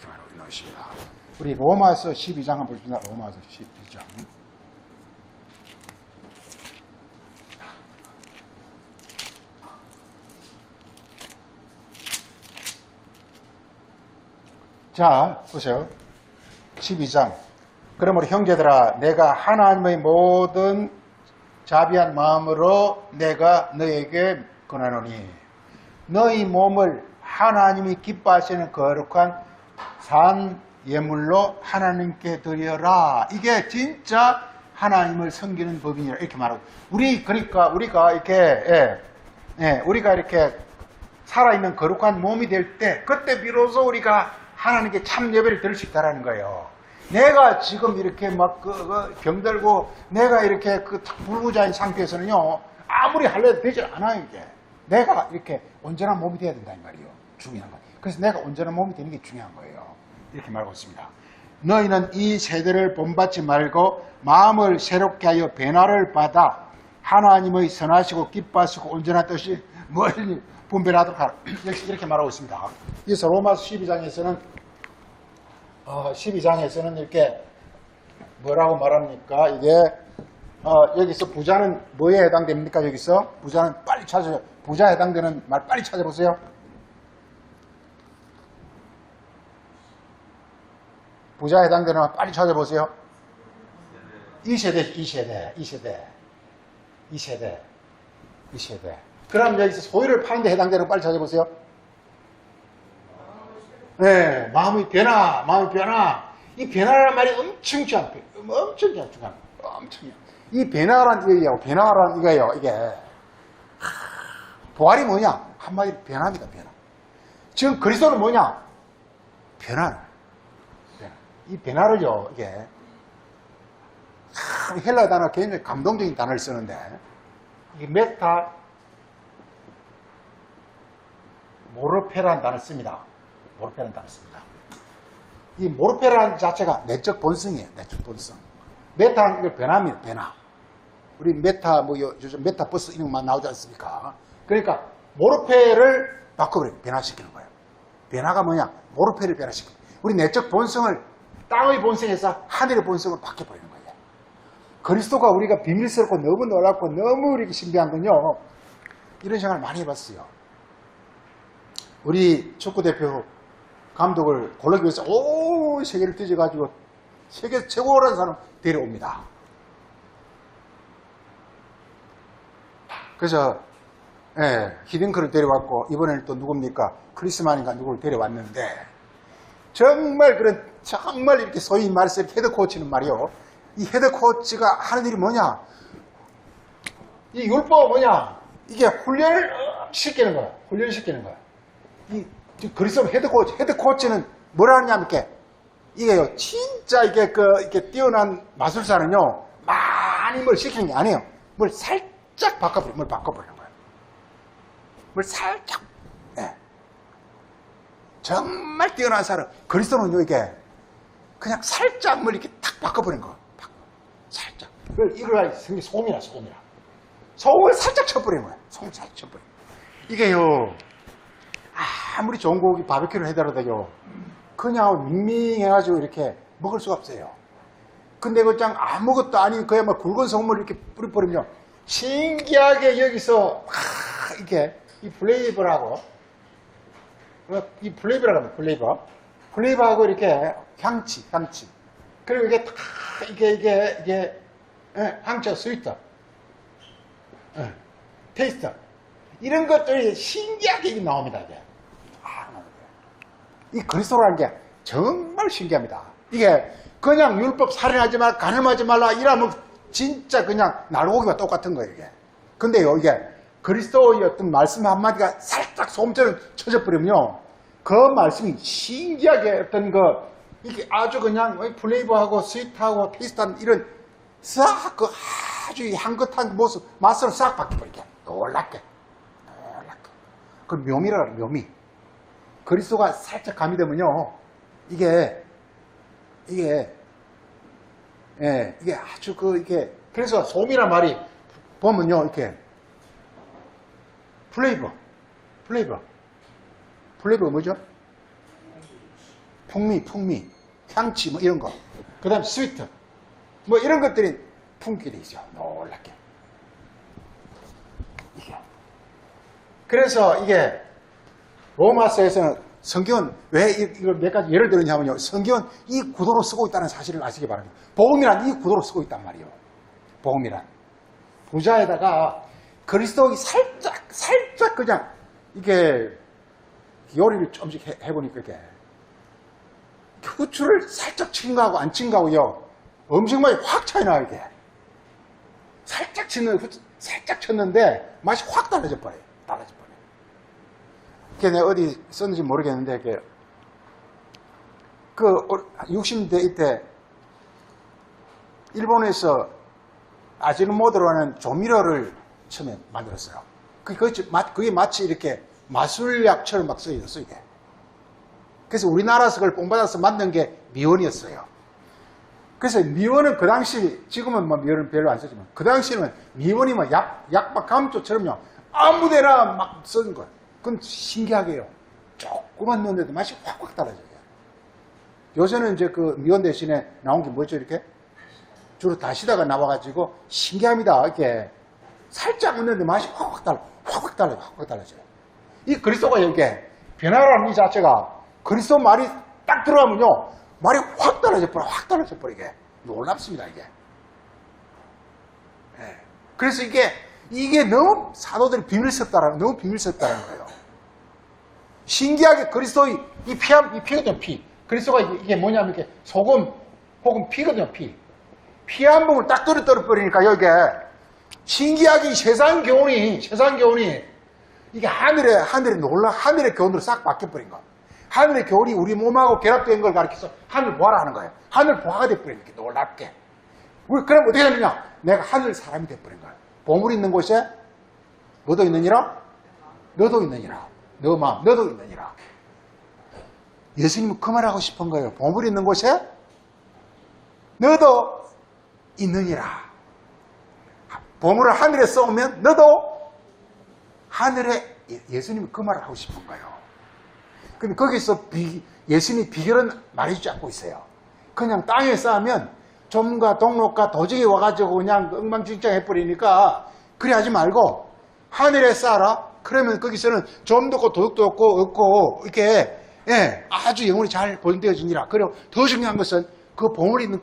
말하고 있는 것입니다. 우리 로마서 12장 한번 보십니다. 로마서 12장. 자, 보세요. 12장. 그러므로 형제들아, 내가 하나님의 모든 자비한 마음으로 내가 너에게 권하노니 너희 몸을 하나님이 기뻐하시는 거룩한 산 예물로 하나님께 드려라. 이게 진짜 하나님을 섬기는 법이니라 이렇게 말하고, 그러니까 우리가 이렇게 우리가 이렇게 살아있는 거룩한 몸이 될 때, 그때 비로소 우리가 하나님께 참 예배를 드릴 수 있다는 거예요. 내가 지금 이렇게 막 병들고 내가 이렇게 불구자인 상태에서는요, 아무리 할래도 되지 않아요. 이게 내가 이렇게 온전한 몸이 돼야 된다는 말이에요. 중요한 거. 그래서 내가 온전한 몸이 되는 게 중요한 거예요. 이렇게 말하고 있습니다. 너희는 이 세대를 본받지 말고 마음을 새롭게 하여 변화를 받아 하나님의 선하시고 기뻐하시고 온전한 뜻이 멀리 분별하도록 하라. 이렇게 말하고 있습니다. 그래서 로마서 12장에서는 이렇게 뭐라고 말합니까? 이게 여기서 부자는 뭐에 해당됩니까? 여기서 부자는 빨리 찾아요. 부자에 해당되는 말 빨리 찾아보세요. 부자에 해당되는 말 빨리 찾아보세요. 이 세대. 그럼 여기서 소유를 파는 데 해당되는 거 빨리 찾아보세요. 네, 마음의 변화. 이 변화라는 말이 엄청 중요해요. 이 변화란 이거예요. 이게 부활이 뭐냐? 한마디로 변화입니다. 변화. 지금 그리스도는 뭐냐? 변화. 이 변화를요, 이게 헬라 단어 굉장히 감동적인 단어를 쓰는데, 이 모르페라는 단어를 씁니다. 이 모르페라는 자체가 내적 본성이에요. 내적 본성. 메타는 이걸 변화입니다. 변화. 우리 요즘 메타버스 이런 것만 나오지 않습니까? 그러니까 모르페를 바꿔버려요. 변화시키는 거예요. 변화가 뭐냐? 모르페를 변화시키는 거예요. 우리 내적 본성을 땅의 본성에서 하늘의 본성으로 바뀌어버리는 거예요. 그리스도가 우리가 비밀스럽고 너무 놀랍고 너무 이렇게 신비한 건요, 이런 생각을 많이 해봤어요. 우리 축구대표 감독을 고르기 위해서 온 세계를 뒤져가지고 세계 최고라는 사람 데려옵니다. 그래서 히딩크를 데려왔고, 이번에는 또 누굽니까? 크리스만인가 누구를 데려왔는데, 정말 이렇게 소위 말해서 헤드코치는 말이요, 이 헤드코치가 하는 일이 뭐냐? 이 율법은 뭐냐? 이게 훈련을 시키는 거야. 이 그리스도 헤드코치는 뭐라 하냐면, 이게요, 진짜 이게 뛰어난 마술사는요, 많이 뭘 시키는 게 아니에요. 뭘 살짝 바꿔버리는 거예요. 뭘 살짝, 정말 뛰어난 사람, 그리스도는요, 이게 그냥 살짝 뭘 이렇게 탁 바꿔버리는 거예요. 살짝. 이걸 소금이라. 소금을 살짝 쳐버리는 거예요. 이게요, 아무리 좋은 고기 바베큐를 해더라도요, 그냥 밍밍해가지고 이렇게 먹을 수가 없어요. 근데 그냥 아무것도 아닌 그야말로 굵은 소금을 이렇게 뿌려버리면 신기하게 여기서 이렇게 이 플레이버라고 플레이버하고 이렇게 향치. 그리고 이게 향치와 스위터, 테이스터, 이런 것들이 신기하게 나옵니다. 이 그리스도라는 게 정말 신기합니다. 이게 그냥 율법 살인하지 말라, 간음하지 말라 이러면 진짜 그냥 날고기와 똑같은 거예요. 이게. 근데요, 이게 그리스도의 어떤 말씀 한마디가 살짝 소금처럼 쳐져버리면요, 그 말씀이 신기하게 어떤 이게 아주 그냥 플레이버하고 스윗하고 테이스트한 이런 싹 아주 향긋한 모습, 맛으로 싹 바뀌어버리게. 놀랍게. 그 묘미라 그래요, 묘미. 그리스도가 살짝 가미되면요, 이게 아주 그래서 소금이란 말이 보면요, 이렇게 플레이버 뭐죠? 풍미, 향치 뭐 이런 거. 그 다음 스위트 뭐 이런 것들이 품길이죠. 놀랍게. 그래서 이게 로마서에서는 성경은 왜 이걸 몇 가지 예를 들었냐면요. 성경은 이 구도로 쓰고 있다는 사실을 아시기 바랍니다. 복음이란 이 구도로 쓰고 있단 말이에요. 복음이란. 부자에다가 그리스도의 살짝 그냥 이게 요리를 좀씩 해보니까 이게 후추를 살짝 친 거하고 안 친 거하고요. 엄청나게 확 차이 나요, 이게. 살짝 쳤는데 맛이 확 달라져 버려요. 이게 내가 어디 썼는지 모르겠는데, 이게 60대 때 일본에서 아지노모토라는 조미료를 처음에 만들었어요. 그게 마치 이렇게 마술약처럼 막 쓰여졌어, 이게. 그래서 우리나라에서 그걸 본받아서 만든 게 미원이었어요. 그래서 미원은 그 당시, 지금은 뭐 미원은 별로 안 쓰지만, 그 당시에는 미원이 뭐 약막 감초처럼요, 아무데나 막 쓰는 거예요. 그건 신기하게요. 조금만 넣는데도 맛이 확확 달라져요. 요새는 이제 그 미원 대신에 나온 게 뭐죠, 이렇게? 주로 다시다가 나와가지고, 신기합니다. 이렇게. 살짝 넣는데 맛이 확확 달라져요. 이 그리스도가 이렇게 변화라는 이 자체가 그리스도 말이 딱 들어가면요, 말이 확 달라져 버려, 이게. 놀랍습니다, 이게. 네. 그래서 이게 너무 사도들이 너무 비밀스럽다는 거예요. 신기하게 그리스도의 이 피거든요, 피. 그리스도가 이게 뭐냐면 이렇게 소금 혹은 피거든요, 피. 피 한 봉을 딱 떨어버리니까 여기에 신기하게 이 세상 교훈이 이게 하늘의 교훈으로 싹 바뀌어버린 거예요. 하늘의 교훈이 우리 몸하고 결합된 걸 가리켜서 하늘 보아라 하는 거예요. 하늘 보아가 돼버린 이렇게 놀랍게. 그럼 어떻게 되느냐? 내가 하늘 사람이 돼버린 거예요. 보물 있는 곳에 뭐도 있느니라? 너도 있느니라. 너 마음, 너도 있느니라. 예수님은 그 말하고 싶은 거예요. 보물 있는 곳에 너도 있느니라. 보물을 하늘에 쏘면 너도 하늘에, 예수님은 그 말을 하고 싶은 거예요. 근데 거기서 예수님이 비결은 말해주지 않고 있어요. 그냥 땅에 쌓으면 좀과 동록과 도적이 와가지고 그냥 엉망진창 해버리니까 그래 하지 말고 하늘에 쌓아라. 그러면 거기서는 좀도 없고 도둑도 없고 이렇게 아주 영혼이 잘 보존되어지니라. 그리고 더 중요한 것은 그 보물이 있는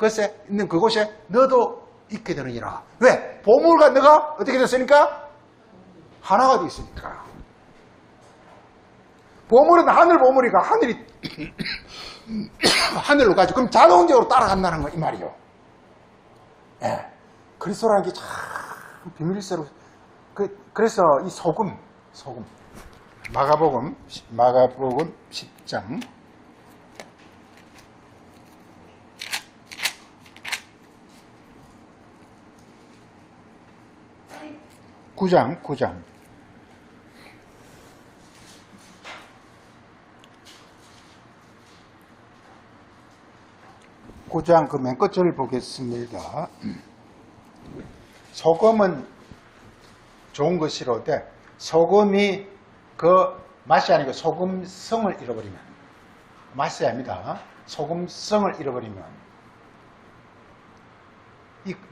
그곳에 너도 있게 되느니라. 왜? 보물과 너가 어떻게 됐으니까? 하나가 되어 있으니까. 보물은 하늘 보물이가 하늘로 가죠. 그럼 자동적으로 따라간다는 거 이 말이요. 그리스도라는 게 참 비밀스러워. 그래서 이 소금 마가복음 10장 9장 9장 그 맨 끝절을 보겠습니다. 소금은 좋은 것이로되 소금이 그 맛이 아니고 소금성을 잃어버리면 맛이 아닙니다. 소금성을 잃어버리면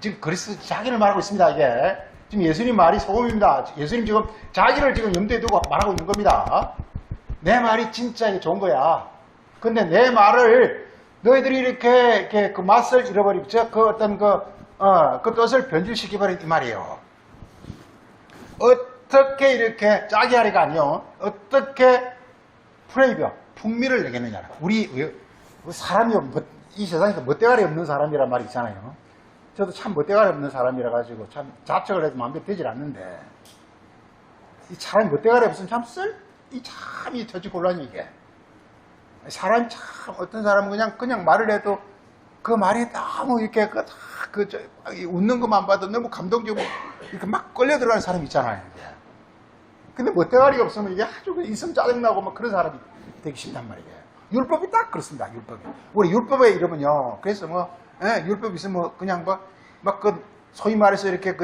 지금 그리스도 자기를 말하고 있습니다. 이게 지금 예수님 말이 소금입니다. 예수님 지금 자기를 지금 염두에 두고 말하고 있는 겁니다. 내 말이 진짜 좋은 거야. 근데 내 말을 너희들이 이렇게 그 맛을 잃어버리고 그 어떤 그 뜻을 변질시켜버린 이 말이에요. 어떻게 이렇게 짜게 하리가 아니요. 어떻게 프레이버 풍미를 내겠느냐. 우리 사람이 이 세상에서 멋대가리 없는 사람이란 말이 있잖아요. 저도 참 멋대가리 없는 사람이라 가지고 참 자책을 해도 마음대로 되질 않는데 이 사람이 멋대가리 없으면 이 처지곤란이 이게. 사람이 참 어떤 사람은 그냥 말을 해도 그 말이 너무 이렇게 웃는 것만 봐도 너무 감동적이고 이렇게 막 끌려 들어가는 사람이 있잖아요. 이게. 근데 멋대가리가 없으면 이게 아주 있으면 짜증나고 막 그런 사람이 되기 싫단 말이에요. 율법이 딱 그렇습니다. 율법이. 우리 율법의 이름은요. 그래서 율법이 있으면 그냥 소위 말해서 이렇게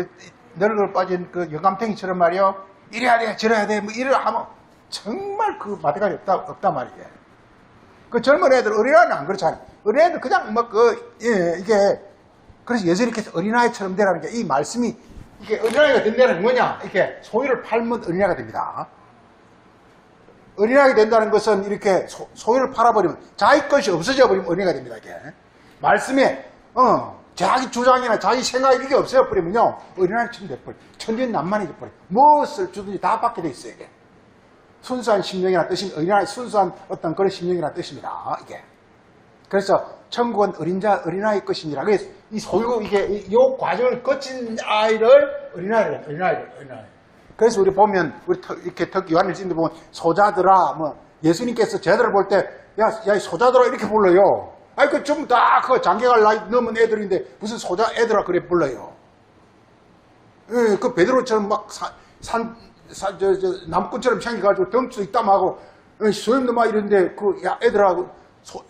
늙어 빠진 영감탱이처럼 말이요. 이래야 돼, 저래야 돼, 이래 하면 정말 마대가리 없단 말이에요. 그 젊은 애들, 어린아이는 안 그렇잖아요. 어린아이들 그냥 이게, 그래서 예수님께서 어린아이처럼 되라는 게 이 말씀이, 이게 어린아이가 된다는 게 뭐냐? 이렇게 소유를 팔면 어린아이가 됩니다. 어린아이가 된다는 것은 이렇게 소유를 팔아버리면 자기 것이 없어져 버리면 어린아이가 됩니다. 이게 말씀에 자기 주장이나 자기 생각 이게 없어져 버리면요 어린아이처럼 돼버려. 천진난만해져 버려. 무엇을 주든지 다 받게 돼 있어요. 이게 순수한 심령이라는 뜻이 어린아이 순수한 어떤 그런 심령이라는 뜻입니다. 이게 그래서 천국은 어린아이 것이니라. 그래서 이 소유 이게 이 과정을 거친 아이를 어린아이. 그래서 우리 보면 우리 이렇게 요한일서인데 보면 소자들아 뭐 예수님께서 제자들을 볼 때 야 소자들아 이렇게 불러요. 아이 그 전부 다 그 장가갈 나이 넘은 애들인데 무슨 소자 애들아 그래 불러요. 예, 그 베드로처럼 막 남꾼처럼 생겨가지고 덩치도 있다하고 소염도 막 이런데 그 야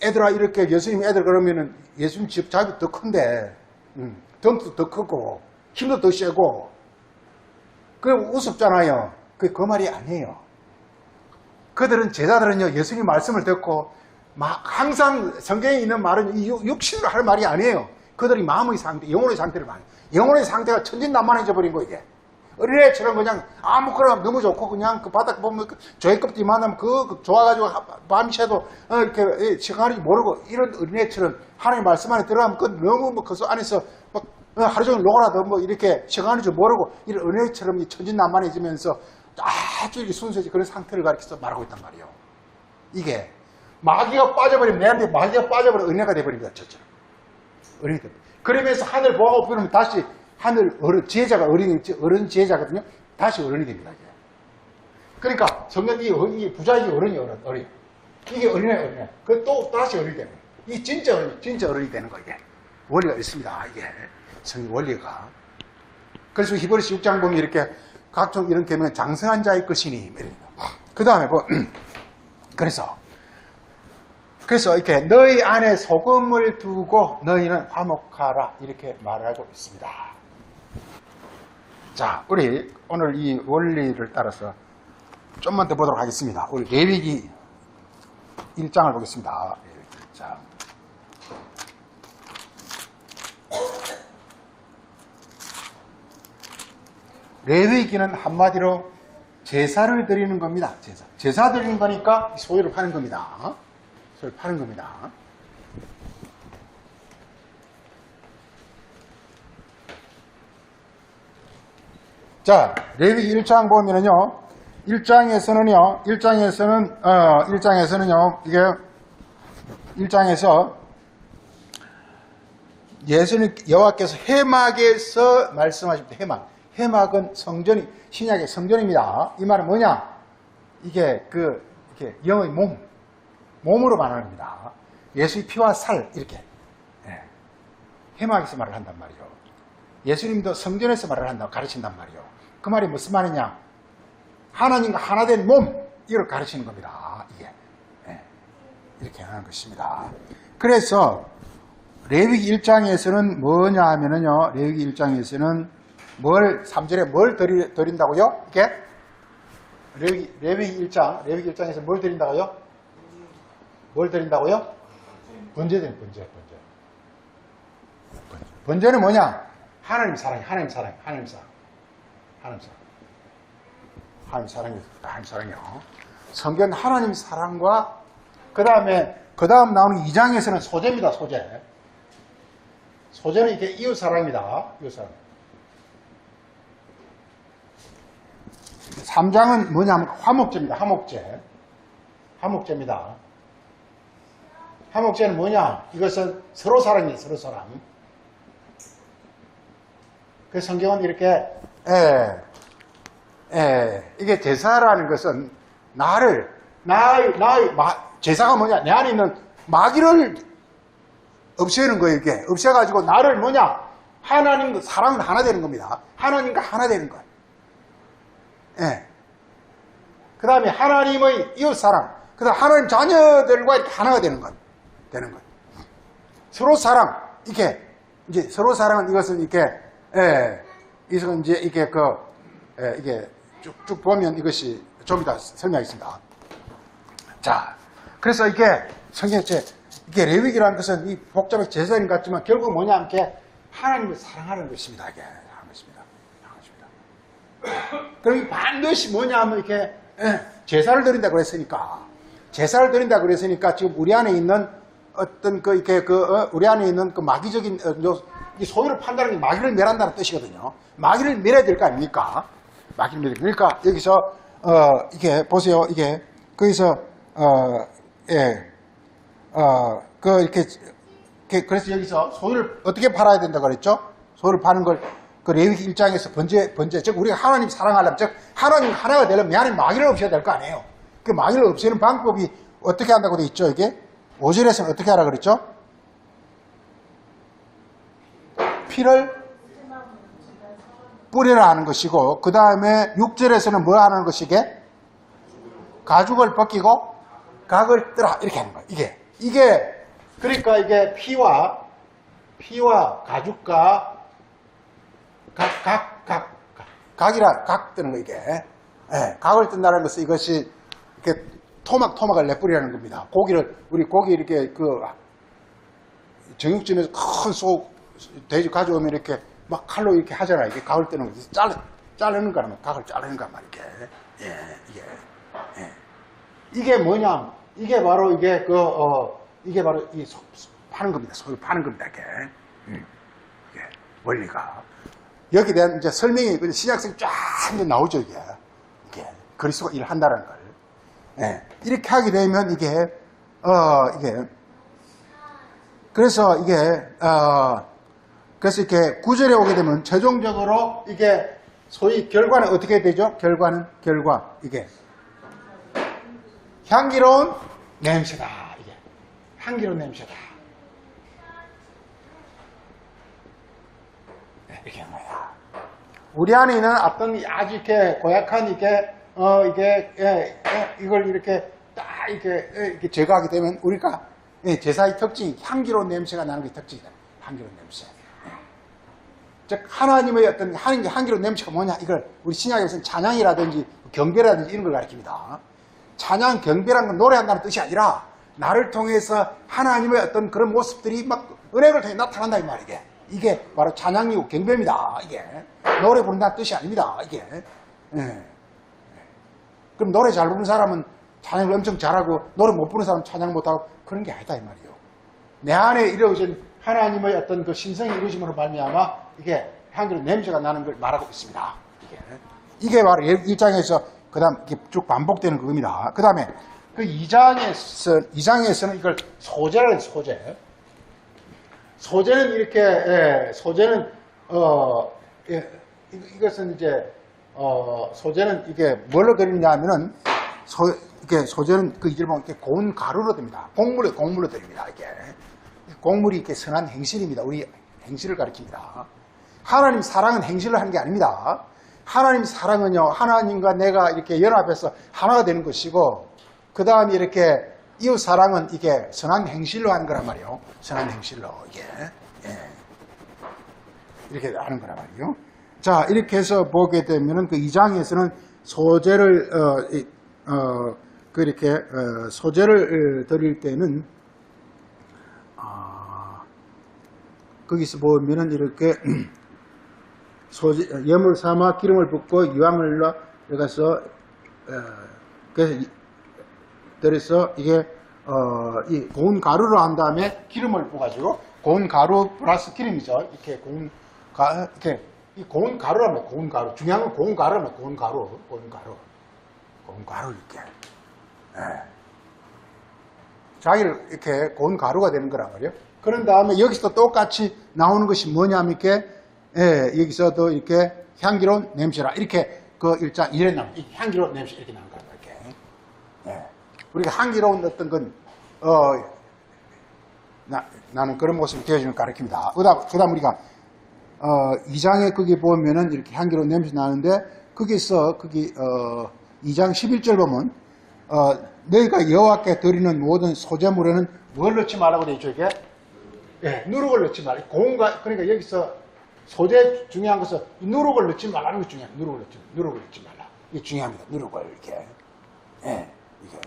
애들아 이렇게 예수님 애들 그러면은 예수님 집 자기도 더 큰데 덩치도 더 크고 힘도 더 세고 그 우습잖아요. 그 말이 아니에요. 그들은 제자들은요 예수님 말씀을 듣고 항상 성경에 있는 말은 육신으로 할 말이 아니에요. 그들이 마음의 상태, 영혼의 상태를 말해요. 영혼의 상태가 천진난만해져 버린 거 이게. 어린애처럼 그냥 아무거나 너무 좋고 그냥 그 바닥 보면 조개 껍질 만나면 좋아가지고 밤새도 이렇게 시간이 모르고 이런 어린애처럼 하나님 말씀 안에 들어가면 그 너무 뭐 그 안에서 막 하루 종일 놀아도 뭐 이렇게 시간이 좀 모르고 이런 어린애처럼 천진난만해지면서 아주 이렇게 순수해진 그런 상태를 가리켜서 말하고 있단 말이에요. 이게 마귀가 빠져버리면 내한테 마귀가 빠져버리면 어린애가 돼버립니다. 저처럼 어린애 됩니다. 그러면서 하늘 보고 그러면 다시 하늘 지혜자가 어른 지혜자거든요. 다시 어른이 됩니다. 이게. 그러니까 성경이 부자이기 어른이 이게 어린애. 그 또 다시 어른이 되는 거예요. 이게 진짜 어른이 되는 거예요. 이게 원리가 있습니다. 이게 성경 원리가. 그래서 히브리서 6장 보면 이렇게 각종 이런 계명은 장성한 자의 것이니 그 다음에 뭐 그래서 이렇게 너희 안에 소금을 두고 너희는 화목하라 이렇게 말하고 있습니다. 자, 우리 오늘 이 원리를 따라서 좀만 더 보도록 하겠습니다. 우리 레위기 1장을 보겠습니다. 자, 레위기는 한마디로 제사를 드리는 겁니다. 제사 드리는 거니까 소유를 파는 겁니다. 소유를 파는 겁니다. 자, 레위기 1장 보면은요, 1장에서는요, 이게 1장에서 예수님 여호와께서 회막에서 말씀하십니다. 회막은 성전이 신약의 성전입니다. 이 말은 뭐냐? 이게 이렇게 영의 몸으로 말하는 겁니다. 예수의 피와 살 이렇게 회막에서 말을 한단 말이죠. 예수님도 성전에서 말을 한다고 가르친단 말이에요. 그 말이 무슨 말이냐? 하나님과 하나 된 몸 이걸 가르치는 겁니다. 이게 이렇게 하는 것입니다. 그래서 레위기 1장에서는 뭐냐 하면은요, 레위기 1장에서는 3절에 뭘 드린다고요? 이게 레위기 1장에서 뭘 드린다고요? 뭘 드린다고요? 번제. 번제는 뭐냐? 하나님 사랑이요. 성경 하나님 사랑과 그 다음 나오는 2장에서는 소제입니다. 소제는 이게 이웃 사랑입니다. 이웃 사랑. 3장은 뭐냐면 화목제입니다. 화목제입니다. 화목제는 뭐냐? 이것은 서로 사랑이에요. 서로 사랑. 그 성경은 이렇게 이게 제사라는 것은 제사가 뭐냐? 내 안에 있는 마귀를 없애는 거예요. 이게 없애가지고 나를 뭐냐? 하나님과 사랑은 하나 되는 겁니다. 하나님과 하나 되는 거예요. 그 다음에 하나님의 이웃 사랑, 그 다음 하나님 자녀들과 이렇게 하나가 되는 거예요. 서로 사랑, 이게 서로 사랑은 이것은 이렇게 이것은 이제 이게 이게 쭉쭉 보면 이것이 좀 이따 설명하겠습니다. 자, 그래서 이게 이게 레위기라는 것은 이 복잡한 제사인 같지만 결국 뭐냐 이렇게 하나님을 사랑하는 것입니다. 이게 하는 것입니다. 그럼 반드시 뭐냐 하면 이렇게 제사를 드린다 그랬으니까. 제사를 드린다 그랬으니까 지금 우리 안에 있는 어떤 우리 안에 있는 그 마귀적인 이 소유를 판단하는 게 마귀를 멸한다는 뜻이거든요. 마귀를 멸해야 될 거 아닙니까? 마귀를 멸해야 될 그러니까 여기서 이게 보세요. 이게 거기서 그래서 여기서 소유를 어떻게 팔아야 된다 그랬죠? 소유를 파는 걸 그 레위기 1장에서 번제 즉 우리가 하나님 사랑하려면 즉 하나님 하나가 되려면 내 안에 마귀를 없애야 될 거 아니에요. 그 마귀를 없애는 방법이 어떻게 한다고 돼 있죠? 이게 5절에서는 어떻게 하라 그랬죠? 피를 뿌리라 하는 것이고 그 다음에 6절에서는 뭐 하는 것이게? 가죽을 벗기고 각을 뜨라 이렇게 하는 거예요. 이게 그러니까 이게 피와 가죽과 각 뜨는 거 이게. 예, 각을 뜬다는 것은 이것이 이렇게 토막을 내뿌리라는 겁니다. 우리 고기 이렇게 정육점에서 큰 돼지 가져오면 이렇게 막 칼로 이렇게 하잖아요. 이게 각을 뜨는 거지. 자르는 거라면 각을 자르는 거 말이게. 이게 뭐냐? 이게 바로 이게 바로 이 파는 겁니다. 소를 파는 겁니다. 이게 원리가. 여기에 대한 이제 설명이 신약성이 쫙 나오죠, 이게. 그리스도가 일을 한다는 걸. 이렇게 하게 되면 그래서 이렇게 9절에 오게 되면 최종적으로 이게 소위 결과는 어떻게 되죠? 결과. 이게. 향기로운 냄새다. 이게. 향기로운 냄새다. 이렇게 하는 거야. 우리 안에 있는 어떤 아주 이렇게 고약한 이걸 이렇게 딱 이렇게 제거하게 되면 우리가 제사의 특징이 향기로운 냄새가 나는 게 특징이다. 향기로운 냄새. 즉 하나님의 어떤 향기로운 냄새가 뭐냐? 이걸 우리 신약에서는 찬양이라든지 경배라든지 이런 걸 가리킵니다. 찬양, 경배라는 건 노래한다는 뜻이 아니라 나를 통해서 하나님의 어떤 그런 모습들이 막 은혜를 통해 나타난다 이 말이게. 이게 바로 찬양이고 경배입니다. 이게 노래 부른다는 뜻이 아닙니다. 이게. 그럼 노래 잘 부르는 사람은 찬양을 엄청 잘하고 노래 못 부르는 사람은 찬양 못하고 그런 게 아니다 이 말이에요. 내 안에 이루어진 하나님의 어떤 그 신성이 이루어짐으로 말미암아 이게 향기로운 냄새가 나는 걸 말하고 있습니다. 이게 바로 1장에서 그 다음 쭉 반복되는 그겁니다. 그 다음에 그 2장에서는 이걸 소재라는 소재. 소재는 이렇게, 소재는, 이것은 이제, 소재는 이게 뭘로 드리냐 하면은, 이게 소재는 그 이걸 보면 이렇게 고운 가루로 됩니다. 곡물로 드립니다. 이게. 곡물이 이렇게 선한 행실입니다. 우리 행실을 가리킵니다. 하나님 사랑은 행실을 하는 게 아닙니다. 하나님 사랑은요, 하나님과 내가 이렇게 연합해서 하나가 되는 것이고, 그 다음에 이렇게 이웃 사랑은 이게 선한 행실로 하는 거란 말이에요. 선한 행실로, 이게. 이렇게 하는 거란 말이에요. 자, 이렇게 해서 보게 되면은 그 2장에서는 소재를, 소재를 드릴 때는, 거기서 보면은 이렇게, 염을 삼아 기름을 붓고 유황을 넣어 들어가서 그래서 이게 이 고운 가루로 한 다음에 기름을 부어가지고 고운 가루 플러스 기름이죠. 이렇게 이 고운 가루라면 고운 가루 중요한 건 고운 가루라면 고운 가루 이렇게 자기를 이렇게 고운 가루가 되는 거란 말이에요. 그런 다음에 여기서 똑같이 나오는 것이 뭐냐면 여기서도 이렇게 향기로운 냄새라 이렇게 그 일장 이래 나오는 향기로운 냄새 이렇게 나오는 거란 말이에요. 우리가 향기로운 어떤 건 나는 그런 모습이 되어지는 걸 가르칩니다. 그다음 우리가 2장에 거기 보면은 이렇게 향기로운 냄새 나는데 거기서 2장 11절 보면 너희가 여호와께 드리는 모든 소재물에는 뭘 넣지 말라고 되어 있죠 이게? 누룩을 넣지 말라. 그러니까 여기서 소재 중요한 것은 누룩을 넣지 말라는 게 중요해요. 누룩을 넣지 말라. 이게 중요합니다. 누룩을 이렇게. 이게.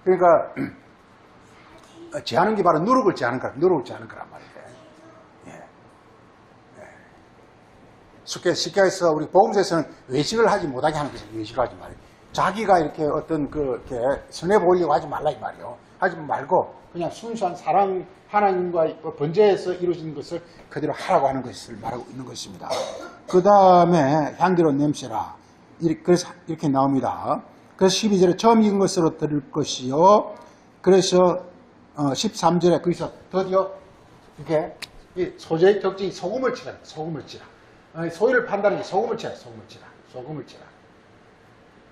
그러니까 제하는 게 바로 누룩을 제하는 거란 말이에요. 쉽게 해서 우리 복음서에서는 외식을 하지 못하게 하는 거죠. 외식을 하지 말아요. 자기가 이렇게 어떤 이렇게 손해 보이려고 하지 말라 이 말이요. 하지 말고 그냥 순수한 사랑 하나님과 번제에서 이루어진 것을 그대로 하라고 하는 것을 말하고 있는 것입니다. 그 다음에 향기로운 냄새라. 그래서 이렇게 나옵니다. 그래서 12절에 처음 익은 것으로 드릴 것이요. 그래서 13절에 거기서 드디어 이렇게 이 소재의 특징이 소금을 치라. 소금을 치라. 소위를 판다는 게 소금을 치라. 소금을 치라. 소금을 치라.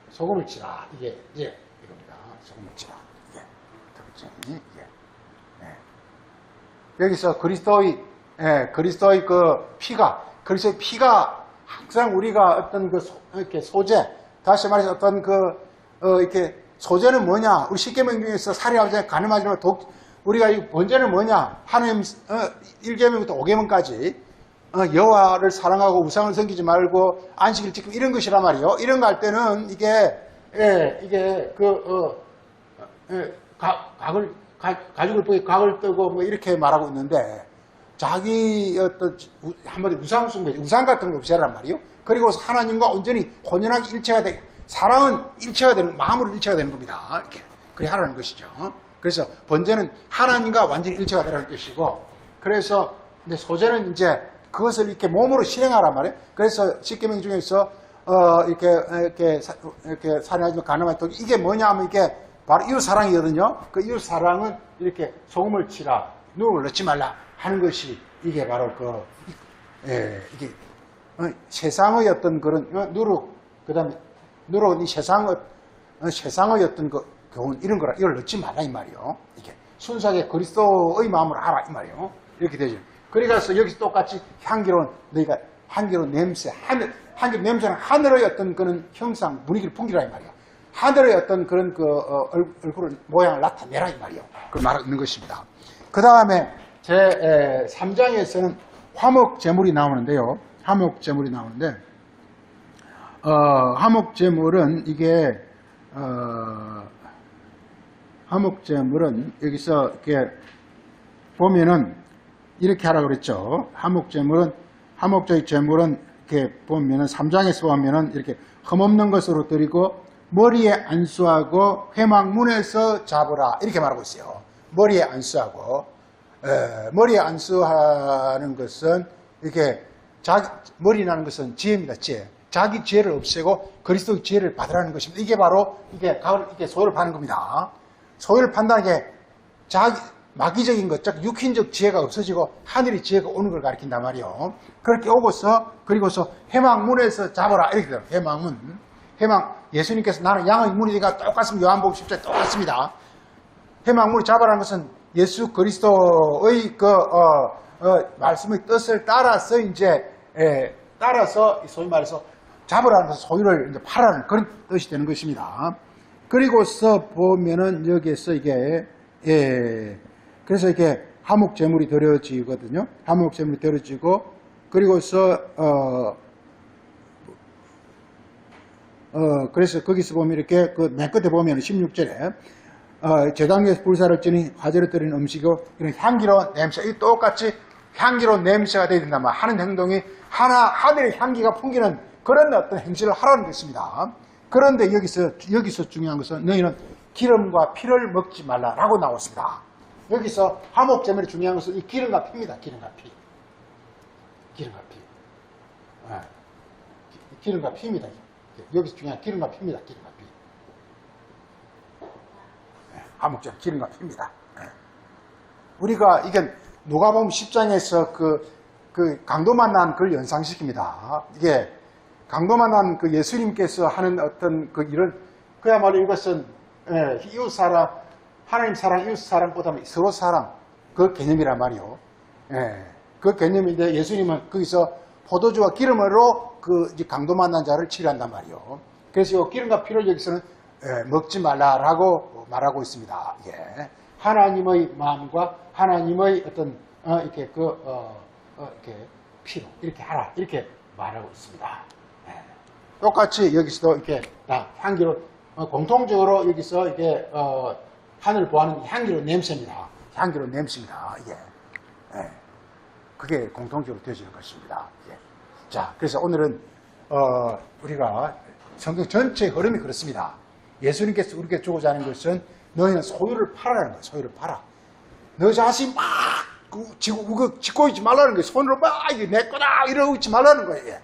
소금을 치라. 이게 이제 이겁니다. 소금을 치라. 이게 특징이 이게. 여기서 그리스도의 그리스도의 피가 항상 우리가 어떤 이렇게 소재, 다시 말해서 어떤 이렇게 소재는 뭐냐? 우리 십계명 중에서 살인하지 가늠하지 말고 우리가 이 번제는 뭐냐? 하나님 1계명부터 5계명까지 여호와를 사랑하고 우상을 섬기지 말고 안식일 지키고 이런 것이란 말이요. 이런 거 할 때는 이게 가죽을 보기 각을 뜨고 뭐 이렇게 말하고 있는데 자기 어떤 한마디 우상 숭배, 우상 같은 거 없애란 말이요. 그리고 하나님과 온전히 혼연하게 일체가 돼. 사랑은 일체가 되는, 마음으로 일체가 되는 겁니다. 이렇게. 그래 하라는 것이죠. 그래서 번제는 하나님과 완전히 일체가 되라는 것이고, 그래서 이제 소재는 이제 그것을 이렇게 몸으로 실행하란 말이에요. 그래서 십계명 중에서 이렇게 살인하지 가늠하지 이게 뭐냐 하면 이게 바로 이웃 사랑이거든요. 그 이웃 사랑은 이렇게 소금을 치라, 누룩을 넣지 말라 하는 것이 이게 바로 이게 세상의 어떤 그런 누룩, 그 다음에 누룩은 이 세상의 어떤 교훈 이런 거라 이걸 넣지 말라 이 말이요. 이게 순수하게 그리스도의 마음으로 알아 이 말이요. 이렇게 되죠. 그래서 여기서 똑같이 향기로운 너희가 향기로운 냄새, 향기로운 냄새는 하늘의 어떤 그런 형상, 분위기를 풍기라 이 말이요. 하늘의 어떤 그런 얼굴 모양을 나타내라 이 말이요. 그 말하고 있는 것입니다. 그 다음에 제 3장에서는 화목제물이 나오는데요. 화목제물이 나오는데 화목제물은 이게 화목제물은 여기서 이렇게 보면은 이렇게 하라고 그랬죠. 화목제의 제물은 이렇게 보면은 3장에서 보면은 이렇게 흠없는 것으로 드리고 머리에 안수하고 회막문에서 잡으라 이렇게 말하고 있어요. 머리에 안수하고 머리에 안수하는 것은 이렇게 머리라는 것은 지혜입니다. 지혜. 자기 지혜를 없애고 그리스도의 지혜를 받으라는 것입니다. 이게 바로 이게 소유를 파는 겁니다. 소유를 판다는 게 마귀적인 것, 즉 육hin적 지혜가 없어지고 하늘의 지혜가 오는 걸 가리킨단 말이에요. 그렇게 오고서 그리고서 회막문에서 잡아라 이렇게 돼요. 회막 예수님께서 나는 양의 문이니까 똑같습니다. 요한복음 10장 똑같습니다. 회막문을 잡아라는 것은 예수 그리스도의 말씀의 뜻을 따라서 따라서 소위 말해서 잡으라는 것은 소유를 이제 팔라는 그런 뜻이 되는 것입니다. 그리고서 보면은 여기에서 그래서 이게 화목제물이 드려지거든요. 화목제물이 드려지고 그리고서 그래서 거기서 보면 이렇게 맨 끝에 보면 16절에 제단에서 불사를 찌니 화제를 드리는 음식이고 이런 향기로운 냄새, 이 똑같이 향기로운 냄새가 되어야 된다 하는 행동이 하늘의 향기가 풍기는 그런 어떤 행실을 하라는 것입니다. 그런데 여기서 중요한 것은 너희는 기름과 피를 먹지 말라라고 나왔습니다. 여기서 화목제물이 중요한 것은 이 기름과 피입니다. 기름과 피. 기름과 피입니다. 여기서 중요한 기름과 피입니다. 기름과 피. 화목제물 기름과 피입니다. 우리가 이게 누가복음 10장에서 그 강도 만난 그걸 연상시킵니다. 이게 강도 만난 그 예수님께서 하는 어떤 이런 그야말로 이것은 이웃 사랑, 하나님 사랑, 이웃 사랑보다는 서로 사랑 그 개념이란 말이요. 그 개념인데 예수님은 거기서 포도주와 기름으로 이제 강도 만난 자를 치료한단 말이요. 그래서 이 기름과 피를 여기서는 먹지 말라라고 말하고 있습니다. 예. 하나님의 마음과 하나님의 어떤 이렇게 이렇게 피로 이렇게 하라 이렇게 말하고 있습니다. 똑같이 여기서도 이렇게 다 향기로 공통적으로 여기서 이게 하늘 보하는 향기로운 냄새입니다. 향기로운 냄새입니다. 이게 그게 공통적으로 되어지는 것입니다. 예. 자, 그래서 오늘은 우리가 성경 전체의 흐름이 그렇습니다. 예수님께서 우리에게 주고자 하는 것은 너희는 소유를 팔아라는 거예요. 소유를 팔아. 너 자신 막 짓고 있지 말라는 거예요. 손으로 막 이게 내 거다 이러고 있지 말라는 거예요.